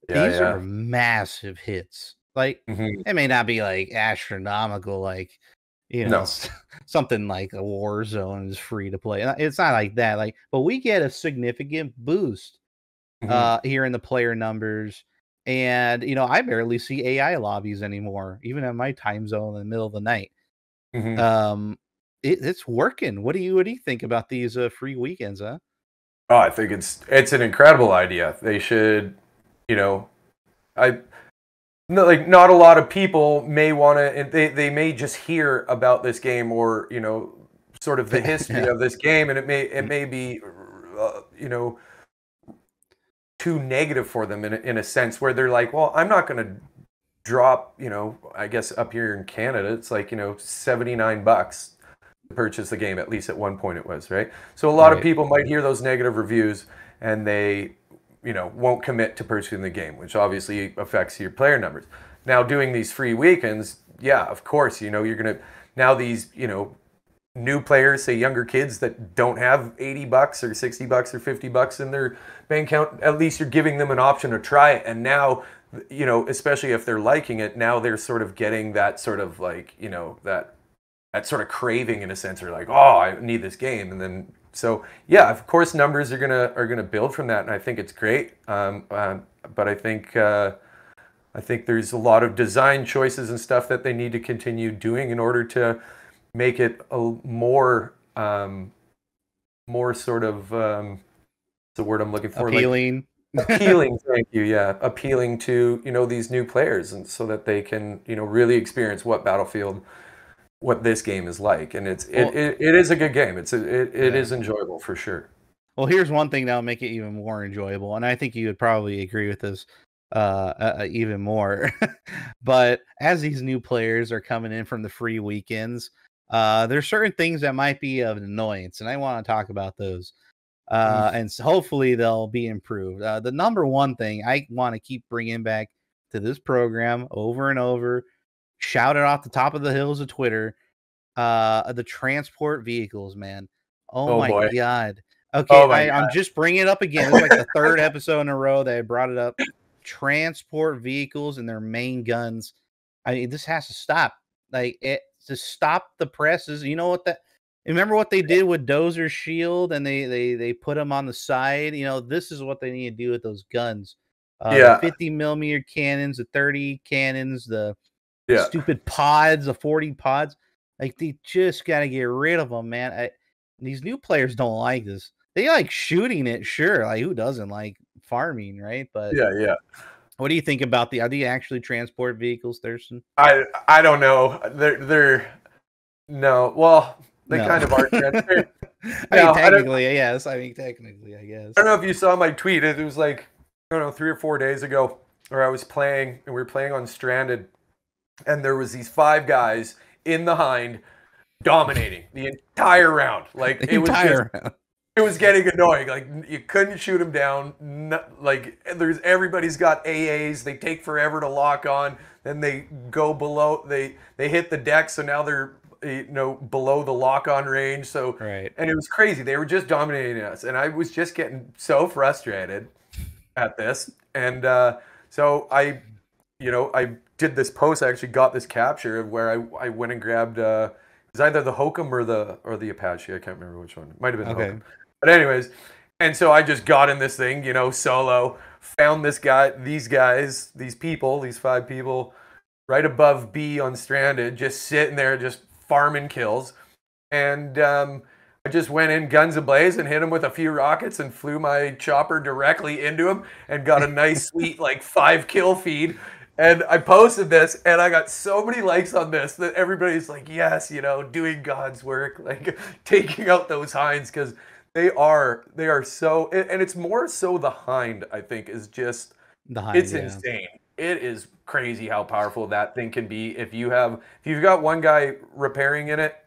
these are massive hits. Like, it may not be like astronomical, like, you know, something like a Warzone is free to play. It's not like that. Like, but we get a significant boost here in the player numbers. And, you know, I barely see AI lobbies anymore, even at my time zone in the middle of the night. It's working. What do you think about these free weekends, huh? Oh, I think it's an incredible idea. They should, you know, not a lot of people may want to, they may just hear about this game, or, you know, sort of the history of this game, and it may be, you know, too negative for them in a sense, where they're like, well, I'm not going to drop, you know, I guess up here in Canada, it's like, you know, $79 to purchase the game. At least at one point it was, right? So a lot of people might hear those negative reviews, and they, you know, won't commit to purchasing the game, which obviously affects your player numbers. Now, doing these free weekends, yeah, of course, you know, you're going to, now these, you know, new players, say younger kids that don't have $80 or $60 or $50 in their bank account, at least you're giving them an option to try it. And now, you know, especially if they're liking it, now they're sort of getting that sort of like, you know, that sort of craving in a sense, or like, oh, I need this game. And then, so yeah, of course, numbers are gonna build from that, and I think it's great. But I think there's a lot of design choices and stuff that they need to continue doing in order to make it a more sort of the word I'm looking for, appealing. Like, appealing. Thank you. Yeah, appealing to, you know, these new players, and so that they can, you know, really experience what this game is like. And it is a good game. It is enjoyable for sure. Well, here's one thing that'll make it even more enjoyable, and I think you would probably agree with this even more. But as these new players are coming in from the free weekends, there's certain things that might be of annoyance, and I want to talk about those. And so hopefully they'll be improved. The number one thing I want to keep bringing back to this program over and over, shout it off the top of the hills of Twitter, the transport vehicles, man. Oh my boy. God. Okay, I'm just bringing it up again. It's like the third episode in a row that I brought it up. Transport vehicles and their main guns. I mean, this has to stop. Like, to stop the presses. You know what remember what they did with Dozer's shield, and they put them on the side? You know, this is what they need to do with those guns. The 50 millimeter cannons, the 30 cannons, the stupid pods, the 40 pods. Like, they just got to get rid of them, man. These new players don't like this. They like shooting it, sure. Like, who doesn't like farming, right? But yeah. What do you think about are they actually transport vehicles, Thurston? I don't know. They're no. Well, they kind of are. Technically, yes. I technically, I guess. I don't know if you saw my tweet. It was like, I don't know, 3 or 4 days ago, where I was playing, and we were playing on Stranded, and there was these 5 guys in the hind dominating the entire round. Like, it was getting annoying. Like, you couldn't shoot them down. Like, everybody's got AAs. They take forever to lock on. Then they go below. They hit the deck, so now they're, you know, below the lock-on range. So, right. And it was crazy. They were just dominating us, and I was just getting so frustrated. at this. And so I did this post. I actually got this capture of where I went and grabbed it was either the Hokum or the Apache. I can't remember which one. It might have been the Okay. Hokum. But anyways, and so I just got in this thing, solo, found these guys, these people, these 5 people right above B on Stranded, just sitting there, just farming kills. And I just went in guns ablaze and hit him with a few rockets and flew my chopper directly into him and got a nice, sweet, like 5 kill feed. And I posted this, and I got so many likes on this that everybody's like, yes, doing God's work, like taking out those hinds, because they are so, and it's more so the hind, I think, is just, it's insane. It is crazy how powerful that thing can be if you've got one guy repairing in it,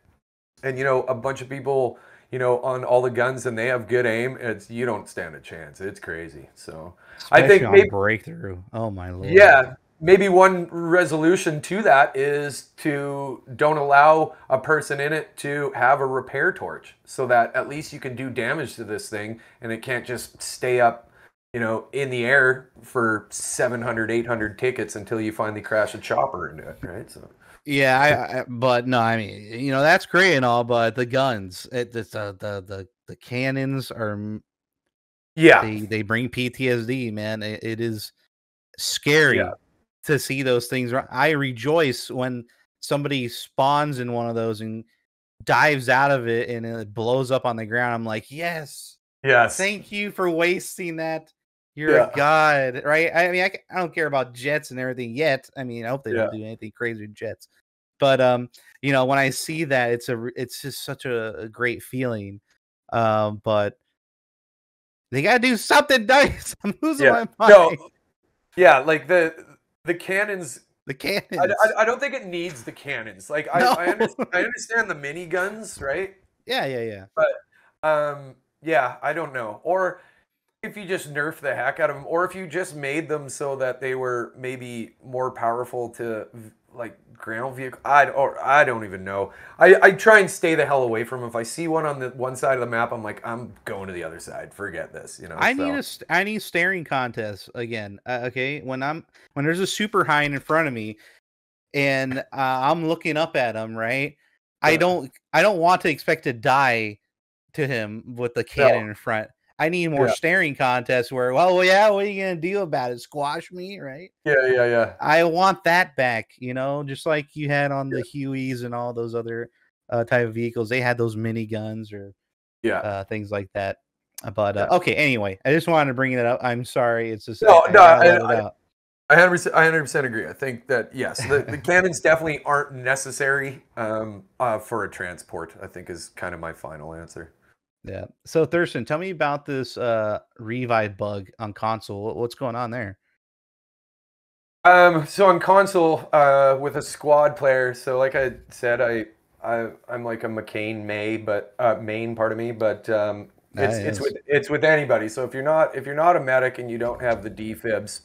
and a bunch of people, on all the guns, and they have good aim. You don't stand a chance. It's crazy. So Especially I think on maybe breakthrough. Oh my Lord. Yeah, maybe one resolution to that is to don't allow a person in it to have a repair torch, so that at least you can do damage to this thing, and it can't just stay up, in the air for 700, 800 tickets until you finally crash a chopper into it, right? So. Yeah, but no, I mean, that's great and all, but the guns, the cannons are, they bring PTSD, man. It is scary to see those things. I rejoice when somebody spawns in one of those and dives out of it and it blows up on the ground. I'm like, yes, thank you for wasting that. You're a god, right? I mean, I don't care about jets and everything yet. I mean, I hope they don't do anything crazy with jets. But when I see that, it's just such a great feeling. But they gotta do something nice. I'm losing my mind. No, like the cannons. The cannons. I don't think it needs the cannons. Like I understand the mini guns, right? Yeah. But I don't know. Or if you just nerf the heck out of them, or if you just made them so that they were maybe more powerful to like ground vehicle. I don't even know. I try and stay the hell away from them. If I see one on the one side of the map, I'm like, I'm going to the other side. Forget this. I need staring contests again. Okay, when there's a super hind in front of me, and I'm looking up at him, right? I don't want to expect to die to him with the cannon in front. I need more staring contests where, what are you gonna do about it? Squash me, right? Yeah. I want that back, just like you had on the Hueys and all those other type of vehicles. They had those mini guns or things like that. But okay, anyway, I just wanted to bring it up. I'm sorry, it's just I 100% agree. I think that yes, the cannons definitely aren't necessary for a transport, I think is kind of my final answer. Yeah. So Thurston, tell me about this revive bug on console. What's going on there? So on console, with a squad player, so like I said, I'm like a McCain main part of me, but it's with anybody. So if you're not a medic and you don't have the defibs,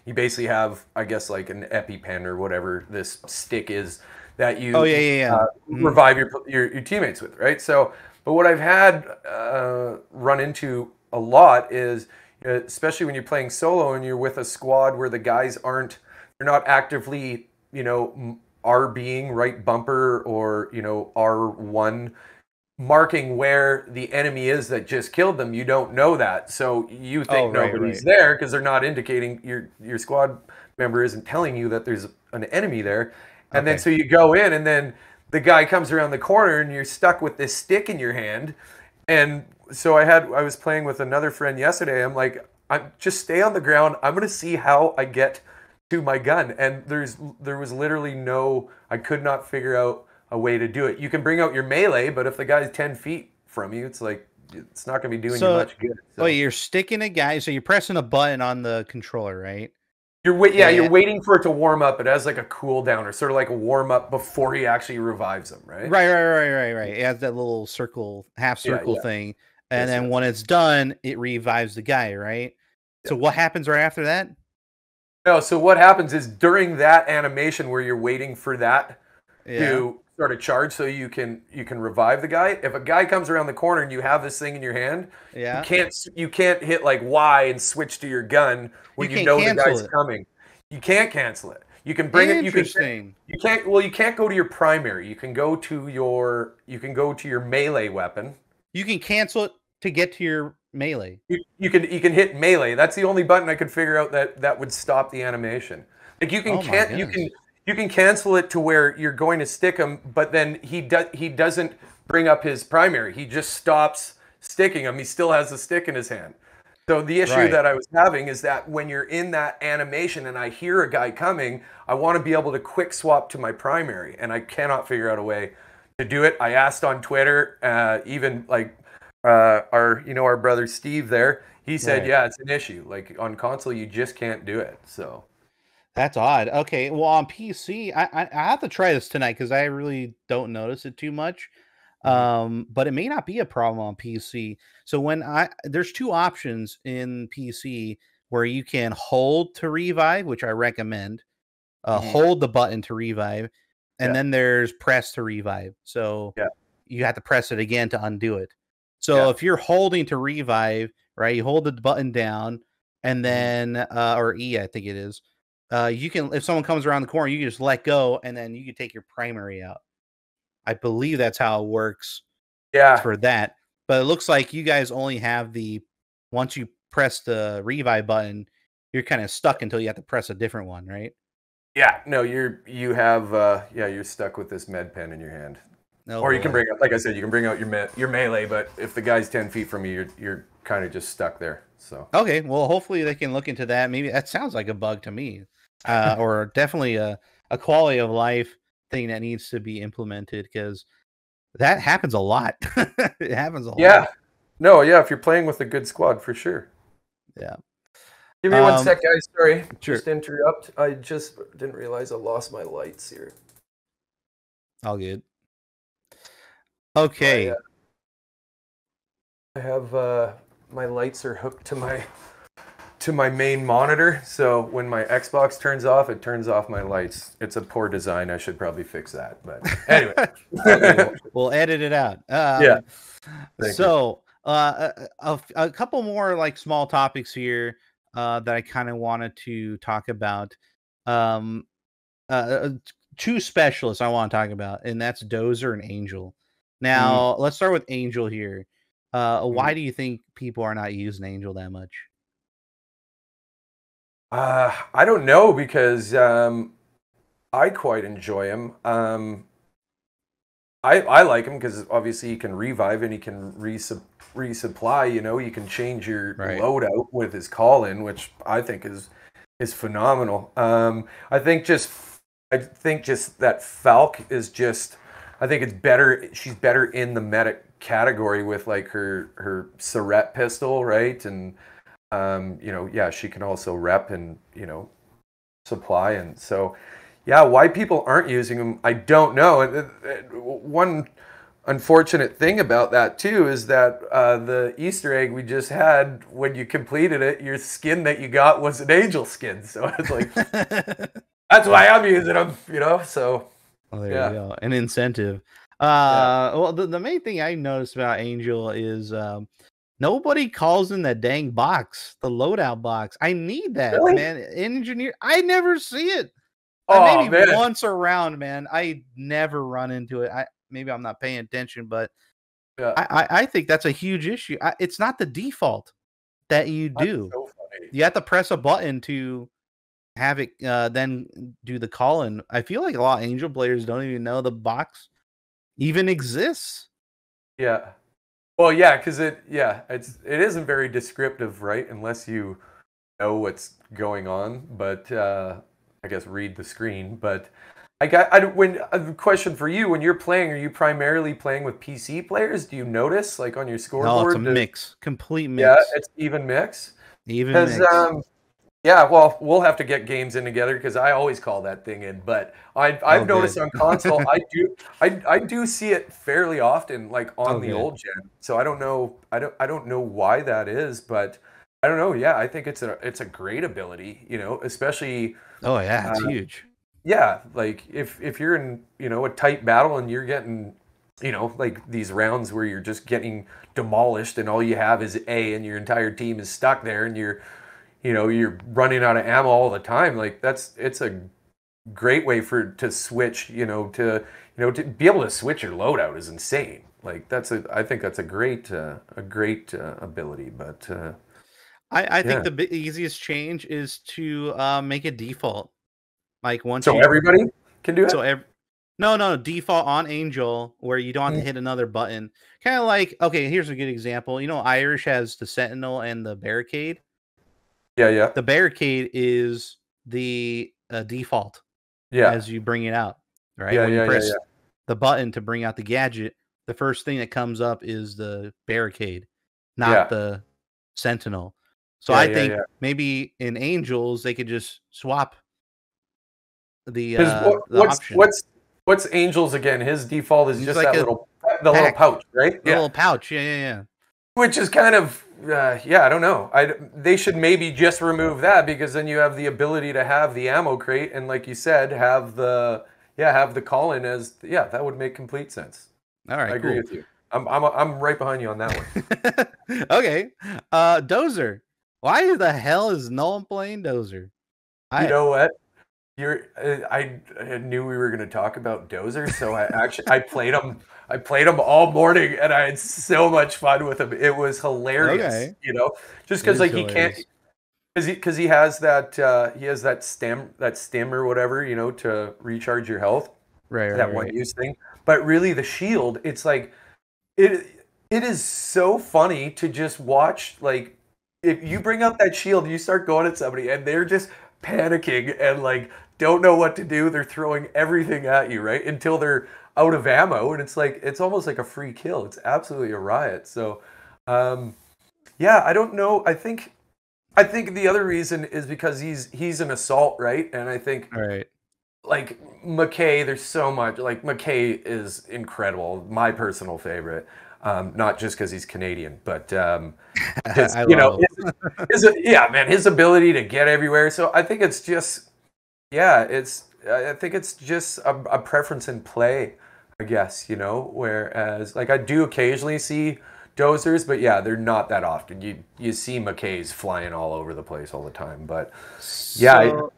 you basically have, I guess, like an EpiPen or whatever this stick is that you revive your teammates with, right? So, but what I've had run into a lot is, especially when you're playing solo and you're with a squad where the guys they're not actively, RBing right bumper or, R1 marking where the enemy is that just killed them. You don't know that. So you think nobody's there because they're not indicating, your squad member isn't telling you that there's an enemy there. And then so you go in and then the guy comes around the corner and you're stuck with this stick in your hand. And so I was playing with another friend yesterday. I'm like, just stay on the ground. I'm going to see how I get to my gun. And there was literally I could not figure out a way to do it. You can bring out your melee, but if the guy's 10 feet from you, it's like, it's not going to be doing you much good. So. Wait, you're sticking a guy, so you're pressing a button on the controller, right? You're waiting for it to warm up. It has like a cooldown or sort of like a warm up before he actually revives them, right? Right. It has that little half circle thing. And then when it's done, it revives the guy, right? Yeah. So what happens right after that? No, so what happens is during that animation where you're waiting for that to sort of charge so you can revive the guy. If a guy comes around the corner and you have this thing in your hand, Yeah. you can't hit like Y and switch to your gun when you can't know the cancel guy's it. coming. You can't cancel it. You can bring it. Interesting. You can't. Well, you can't go to your primary. You can go to your melee weapon. You can cancel it to get to your melee. You can hit melee. That's the only button I could figure out that would stop the animation. Like you can you can cancel it to where you're going to stick him, but then he doesn't bring up his primary. He just stops sticking him. He still has the stick in his hand. So the issue that I was having is that when you're in that animation and I hear a guy coming, I want to be able to quick swap to my primary, and I cannot figure out a way to do it. I asked on Twitter, even like our brother Steve there, he said, yeah, it's an issue. Like on console, you just can't do it. So that's odd. Okay, well on PC, I have to try this tonight because I really don't notice it too much. But it may not be a problem on PC. So there's two options in PC where you can hold to revive, which I recommend. Hold the button to revive, and then there's press to revive. So you have to press it again to undo it. So if you're holding to revive, right, you hold the button down, and then or E, I think it is. You can, if someone comes around the corner, you can just let go, and then you can take your primary out. I believe that's how it works. For that, but it looks like you guys only have once you press the revive button, you're kind of stuck until you have to press a different one, right? Yeah, no, you're stuck with this med pen in your hand. Or you can bring out, like I said, you can bring out your melee, but if the guy's 10 feet from you, you're kind of just stuck there. So okay, well, hopefully they can look into that. Maybe that sounds like a bug to me, or definitely a quality of life thing that needs to be implemented because that happens a lot. It happens a lot. Yeah. No, yeah, if you're playing with a good squad, for sure. Yeah. Give me 1 sec, guys. Sorry. Sure. Just interrupt. I just didn't realize I lost my lights here. All good. Okay. I have my lights are hooked to my main monitor, so when my Xbox turns off, it turns off my lights. It's a poor design. I should probably fix that. But anyway, okay, we'll edit it out. Yeah. So a couple more like small topics here that I kind of wanted to talk about. Two specialists I want to talk about, and that's Dozer and Angel. Now, let's start with Angel here. Why do you think people are not using Angel that much? I don't know, because I quite enjoy him. I like him because obviously he can revive and he can resupply. You know, you can change your loadout with his call-in, which I think is phenomenal. I think just that Falk is just. I think it's better. She's better in the medic category with like her Surette pistol, right? And she can also rep and supply, and so why people aren't using them, I don't know. And one unfortunate thing about that too is that the Easter egg we just had, when you completed it, your skin that you got was an Angel skin. So it's like that's why I'm using them, So. Well, there you go. An incentive. Well, the main thing I noticed about Angel is nobody calls in that dang box, the loadout box. I need that, man. Engineer, I never see it. Maybe once around, man. I never run into it. Maybe I'm not paying attention, but I think that's a huge issue. It's not the default that you do. So funny. You have to press a button to have it then do the call-in. I feel like a lot of Angel players don't even know the box even exists. Yeah. Well, yeah, because it isn't very descriptive, right? Unless you know what's going on. But I guess read the screen. But a question for you: when you're playing, are you primarily playing with PC players? Do you notice, like on your scoreboard? No, it's a mix, complete mix. Yeah, it's even mix. Even mix. Yeah, well, we'll have to get games in together because I always call that thing in. But I've noticed on console, I do see it fairly often, like on the old gen. So I don't know why that is, but I don't know. Yeah, I think it's a great ability, especially. Oh yeah, it's huge. yeah, like if you're in, a tight battle and you're getting, like these rounds where you're just getting demolished and all you have is A and your entire team is stuck there and you're running out of ammo all the time. Like it's a great way to switch, to be able to switch your loadout is insane. Like I think that's a great ability, but I think yeah. the easiest change is to make it default. Like once So everybody can do it? No, default on Angel where you don't have to hit another button. Kind of like, okay, here's a good example. Irish has the Sentinel and the Barricade. Yeah. The Barricade is the default as you bring it out, right? Yeah, When you press yeah. the button to bring out the gadget, the first thing that comes up is the Barricade, not the Sentinel. So I think maybe in Angels they could just swap the option. What's Angel's again? His default is just like that little pouch, right? The little pouch, yeah. Which is kind of I don't know. They should maybe just remove that because then you have the ability to have the ammo crate and, like you said, have the call-in as that would make complete sense. All right, I agree with you. I'm right behind you on that one. Okay, Dozer. Why the hell is no one playing Dozer? You know what? I knew we were going to talk about Dozer, so I played him. I played him all morning, and I had so much fun with him. It was hilarious, just because like he can't, because he has that stem or whatever, to recharge your health, right, one use thing. But really, the shield, it's like it is so funny to just watch. Like if you bring out that shield, you start going at somebody, and they're just panicking and like don't know what to do. They're throwing everything at you, right? Until they're out of ammo, and it's almost like a free kill. It's absolutely a riot. So I don't know. I think the other reason is because he's an assault, right? And I think like McKay, there's so much, like McKay is incredible. My personal favorite. Not just because he's Canadian, but his ability to get everywhere. So I think it's just, I think it's just a preference in play, I guess, whereas like I do occasionally see Dozers, but they're not that often. You see McKays flying all over the place all the time, but to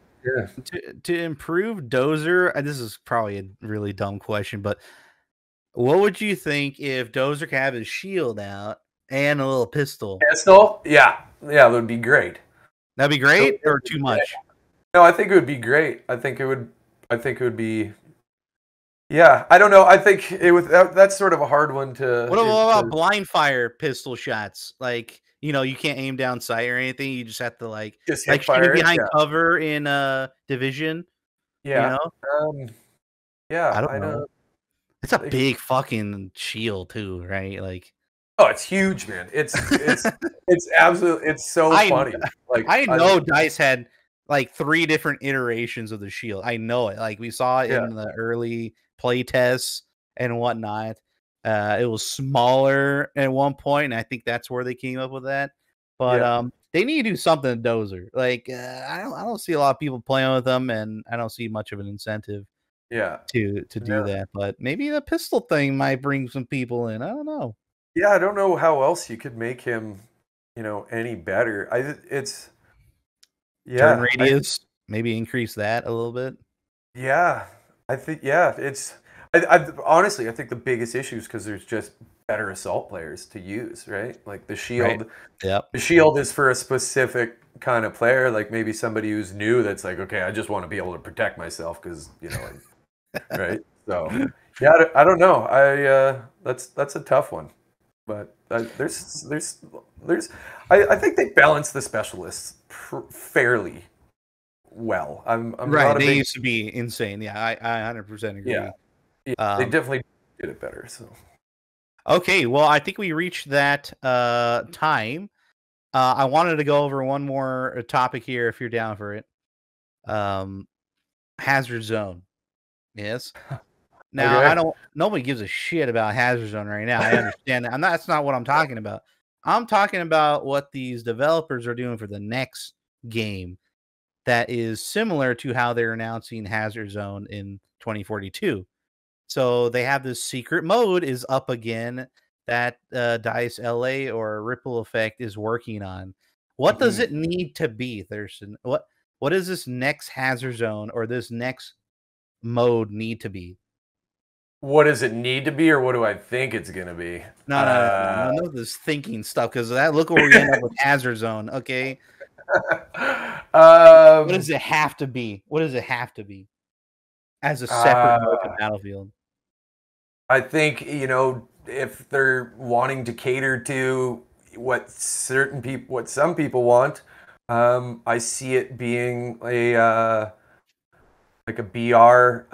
improve Dozer, this is probably a really dumb question, but what would you think if Dozer could have his shield out and a little pistol? Yeah, that would be great. That'd be great, or too much? No, I think it would be great. I think it would be. Yeah, I don't know. I think that's sort of a hard one to. What about blind fire pistol shots? Like, you can't aim down sight or anything. You just have to just hit fire shooting behind cover in Division. Yeah. I don't know. It's a big fucking shield too, right? Like, oh, it's huge, man. It's absolutely, it's so funny. Like I know DICE had like 3 different iterations of the shield. I know it. Like we saw it in the early play tests and whatnot. It was smaller at one point, and I think that's where they came up with that. But they need to do something to Dozer. Like I don't see a lot of people playing with them, and I don't see much of an incentive. To do that, but maybe the pistol thing might bring some people in. I don't know. I don't know how else you could make him, any better. Turn radius, maybe increase that a little bit. I think it's. I honestly, I think the biggest issue is because there's just better assault players to use, right? Like the shield. Yep. The shield is for a specific kind of player, like maybe somebody who's new. That's like, okay, I just want to be able to protect myself because right. So I don't know. That's a tough one, but there's I think they balance the specialists fairly well. I'm right. They used to be insane. Yeah, I 100% agree. Yeah, they definitely did it better. So okay, well, I think we reached that time. I wanted to go over one more topic here, if you're down for it. Hazard Zone. Yes. Now nobody gives a shit about Hazard Zone right now. I understand that. That's not what I'm talking about. I'm talking about what these developers are doing for the next game. that is similar to how they're announcing Hazard Zone in 2042. So they have this secret mode is up again that Dice LA or Ripple Effect is working on. What does it need to be, Thurston? What does this next Hazard Zone or this next mode need to be? What does it need to be, or what do I think it's gonna be? No, this thinking stuff, because look where we end up with Hazard Zone. Okay, what does it have to be? What does it have to be as a separate mode to Battlefield? I think, if they're wanting to cater to what some people want, I see it being like a BR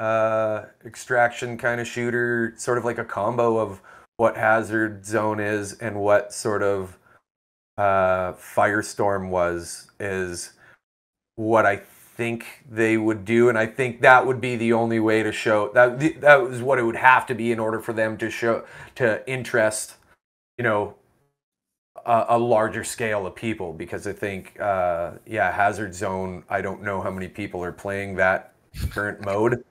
extraction kind of shooter, sort of like a combo of what Hazard Zone is and what sort of Firestorm is what I think they would do, and I think that would be the only way to show that was what it would have to be in order for them to interest, a larger scale of people, because I think Hazard Zone, I don't know how many people are playing that current mode.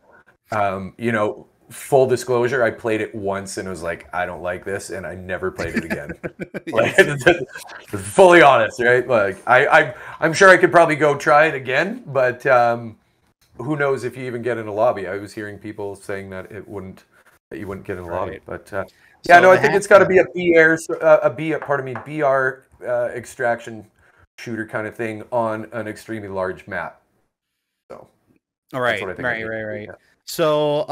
Full disclosure, I played it once and was like, I don't like this, and I never played it again. Like, fully honest, right? Like, I'm sure I could probably go try it again, but who knows if you even get in a lobby. I was hearing people saying that you wouldn't get in a lobby. But I think it's got to be a BR extraction shooter kind of thing on an extremely large map. So, all right, right. Yeah. So,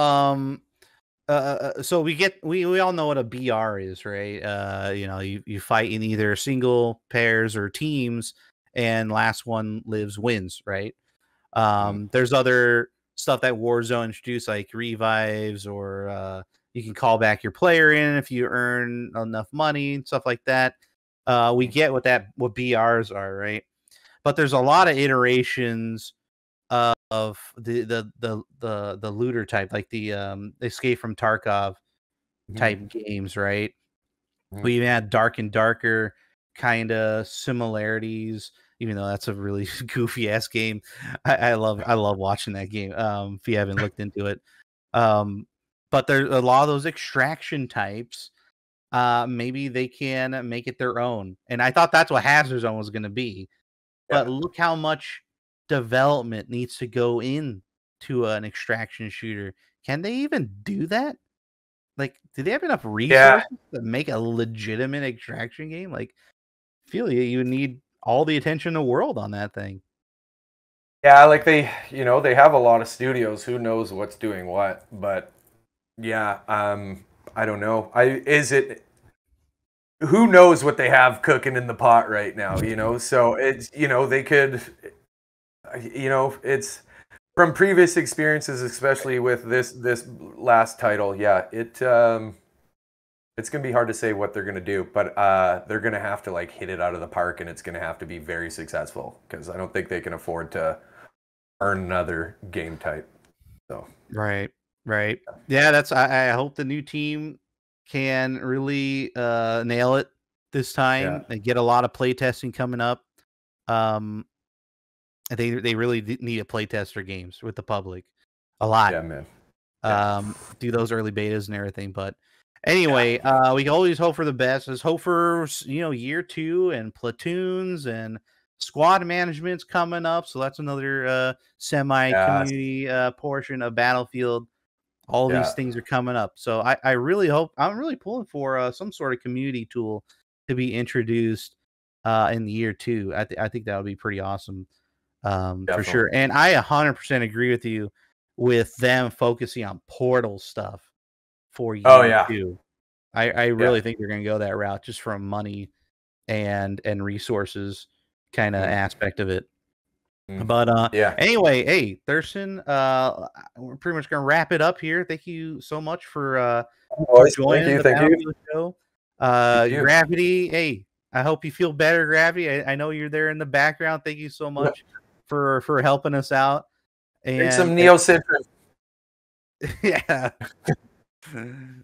so we all know what a BR is, right? You fight in either single, pairs, or teams, and last one wins, right? There's other stuff that Warzone introduced, like revives, or you can call back your player in if you earn enough money and stuff like that. We get what BRs are, right? But there's a lot of iterations of the looter type, like the Escape from Tarkov type games, right? We even had Dark and Darker kind of similarities, even though that's a really goofy ass game. I love watching that game. If you haven't looked into it, but there's a lot of those extraction types. Maybe they can make it their own, and I thought that's what Hazard Zone was going to be. But look how much development needs to go into an extraction shooter. Can they even do that? Like, do they have enough resources to make a legitimate extraction game? Like, feel you would need all the attention in the world on that thing. Yeah, like they have a lot of studios. Who knows what's doing what? But yeah, I don't know. Who knows what they have cooking in the pot right now? So it's they could. It's from previous experiences, especially with this last title. Yeah, it's gonna be hard to say what they're gonna do, but they're gonna have to like hit it out of the park, and it's gonna have to be very successful, because I don't think they can afford to earn another game type. So right. Yeah, I hope the new team can really nail it this time and get a lot of play testing coming up. They really need to play test their games with the public a lot. Yeah, man. Do those early betas and everything. But anyway, we can always hope for the best. Let's hope for year 2 and Platoons and squad management's coming up. So that's another semi-community portion of Battlefield. All these things are coming up. So I really hope, I'm really pulling for some sort of community tool to be introduced in the year 2. I think that would be pretty awesome. For sure. And I 100% agree with you with them focusing on Portal stuff for year 2. I really think they're going to go that route, just from money and resources kind of aspect of it. But anyway, hey, Thurston, we're pretty much going to wrap it up here. Thank you so much for joining the Battlefield show. Gravity, hey, I hope you feel better, Gravity. I know you're there in the background. Thank you so much for helping us out. And some Neocentrism. Yeah.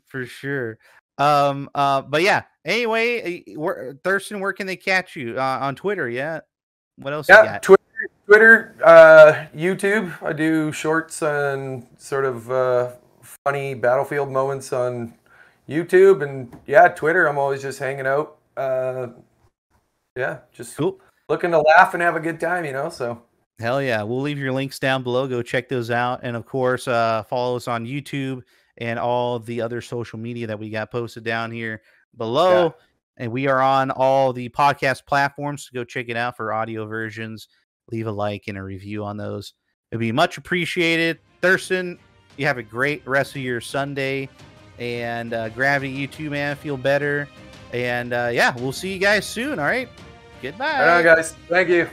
For sure. But yeah, anyway, Thurston, where can they catch you? On Twitter? Yeah. What else you got? Twitter, YouTube. I do shorts and sort of funny Battlefield moments on YouTube, and yeah, Twitter. I'm always just hanging out. Yeah, just Cool. looking to laugh and have a good time, you know. So Hell yeah. We'll leave your links down below. Go check those out. And of course, follow us on YouTube and all the other social media that we got posted down here below. yeah. And we are on all the podcast platforms. So go check it out for audio versions. Leave a like and a review on those. It'd be much appreciated. Thurston, you have a great rest of your Sunday. And Gravity, you too, man. Feel better. And yeah, we'll see you guys soon. All right. Goodbye. All right, guys. Thank you.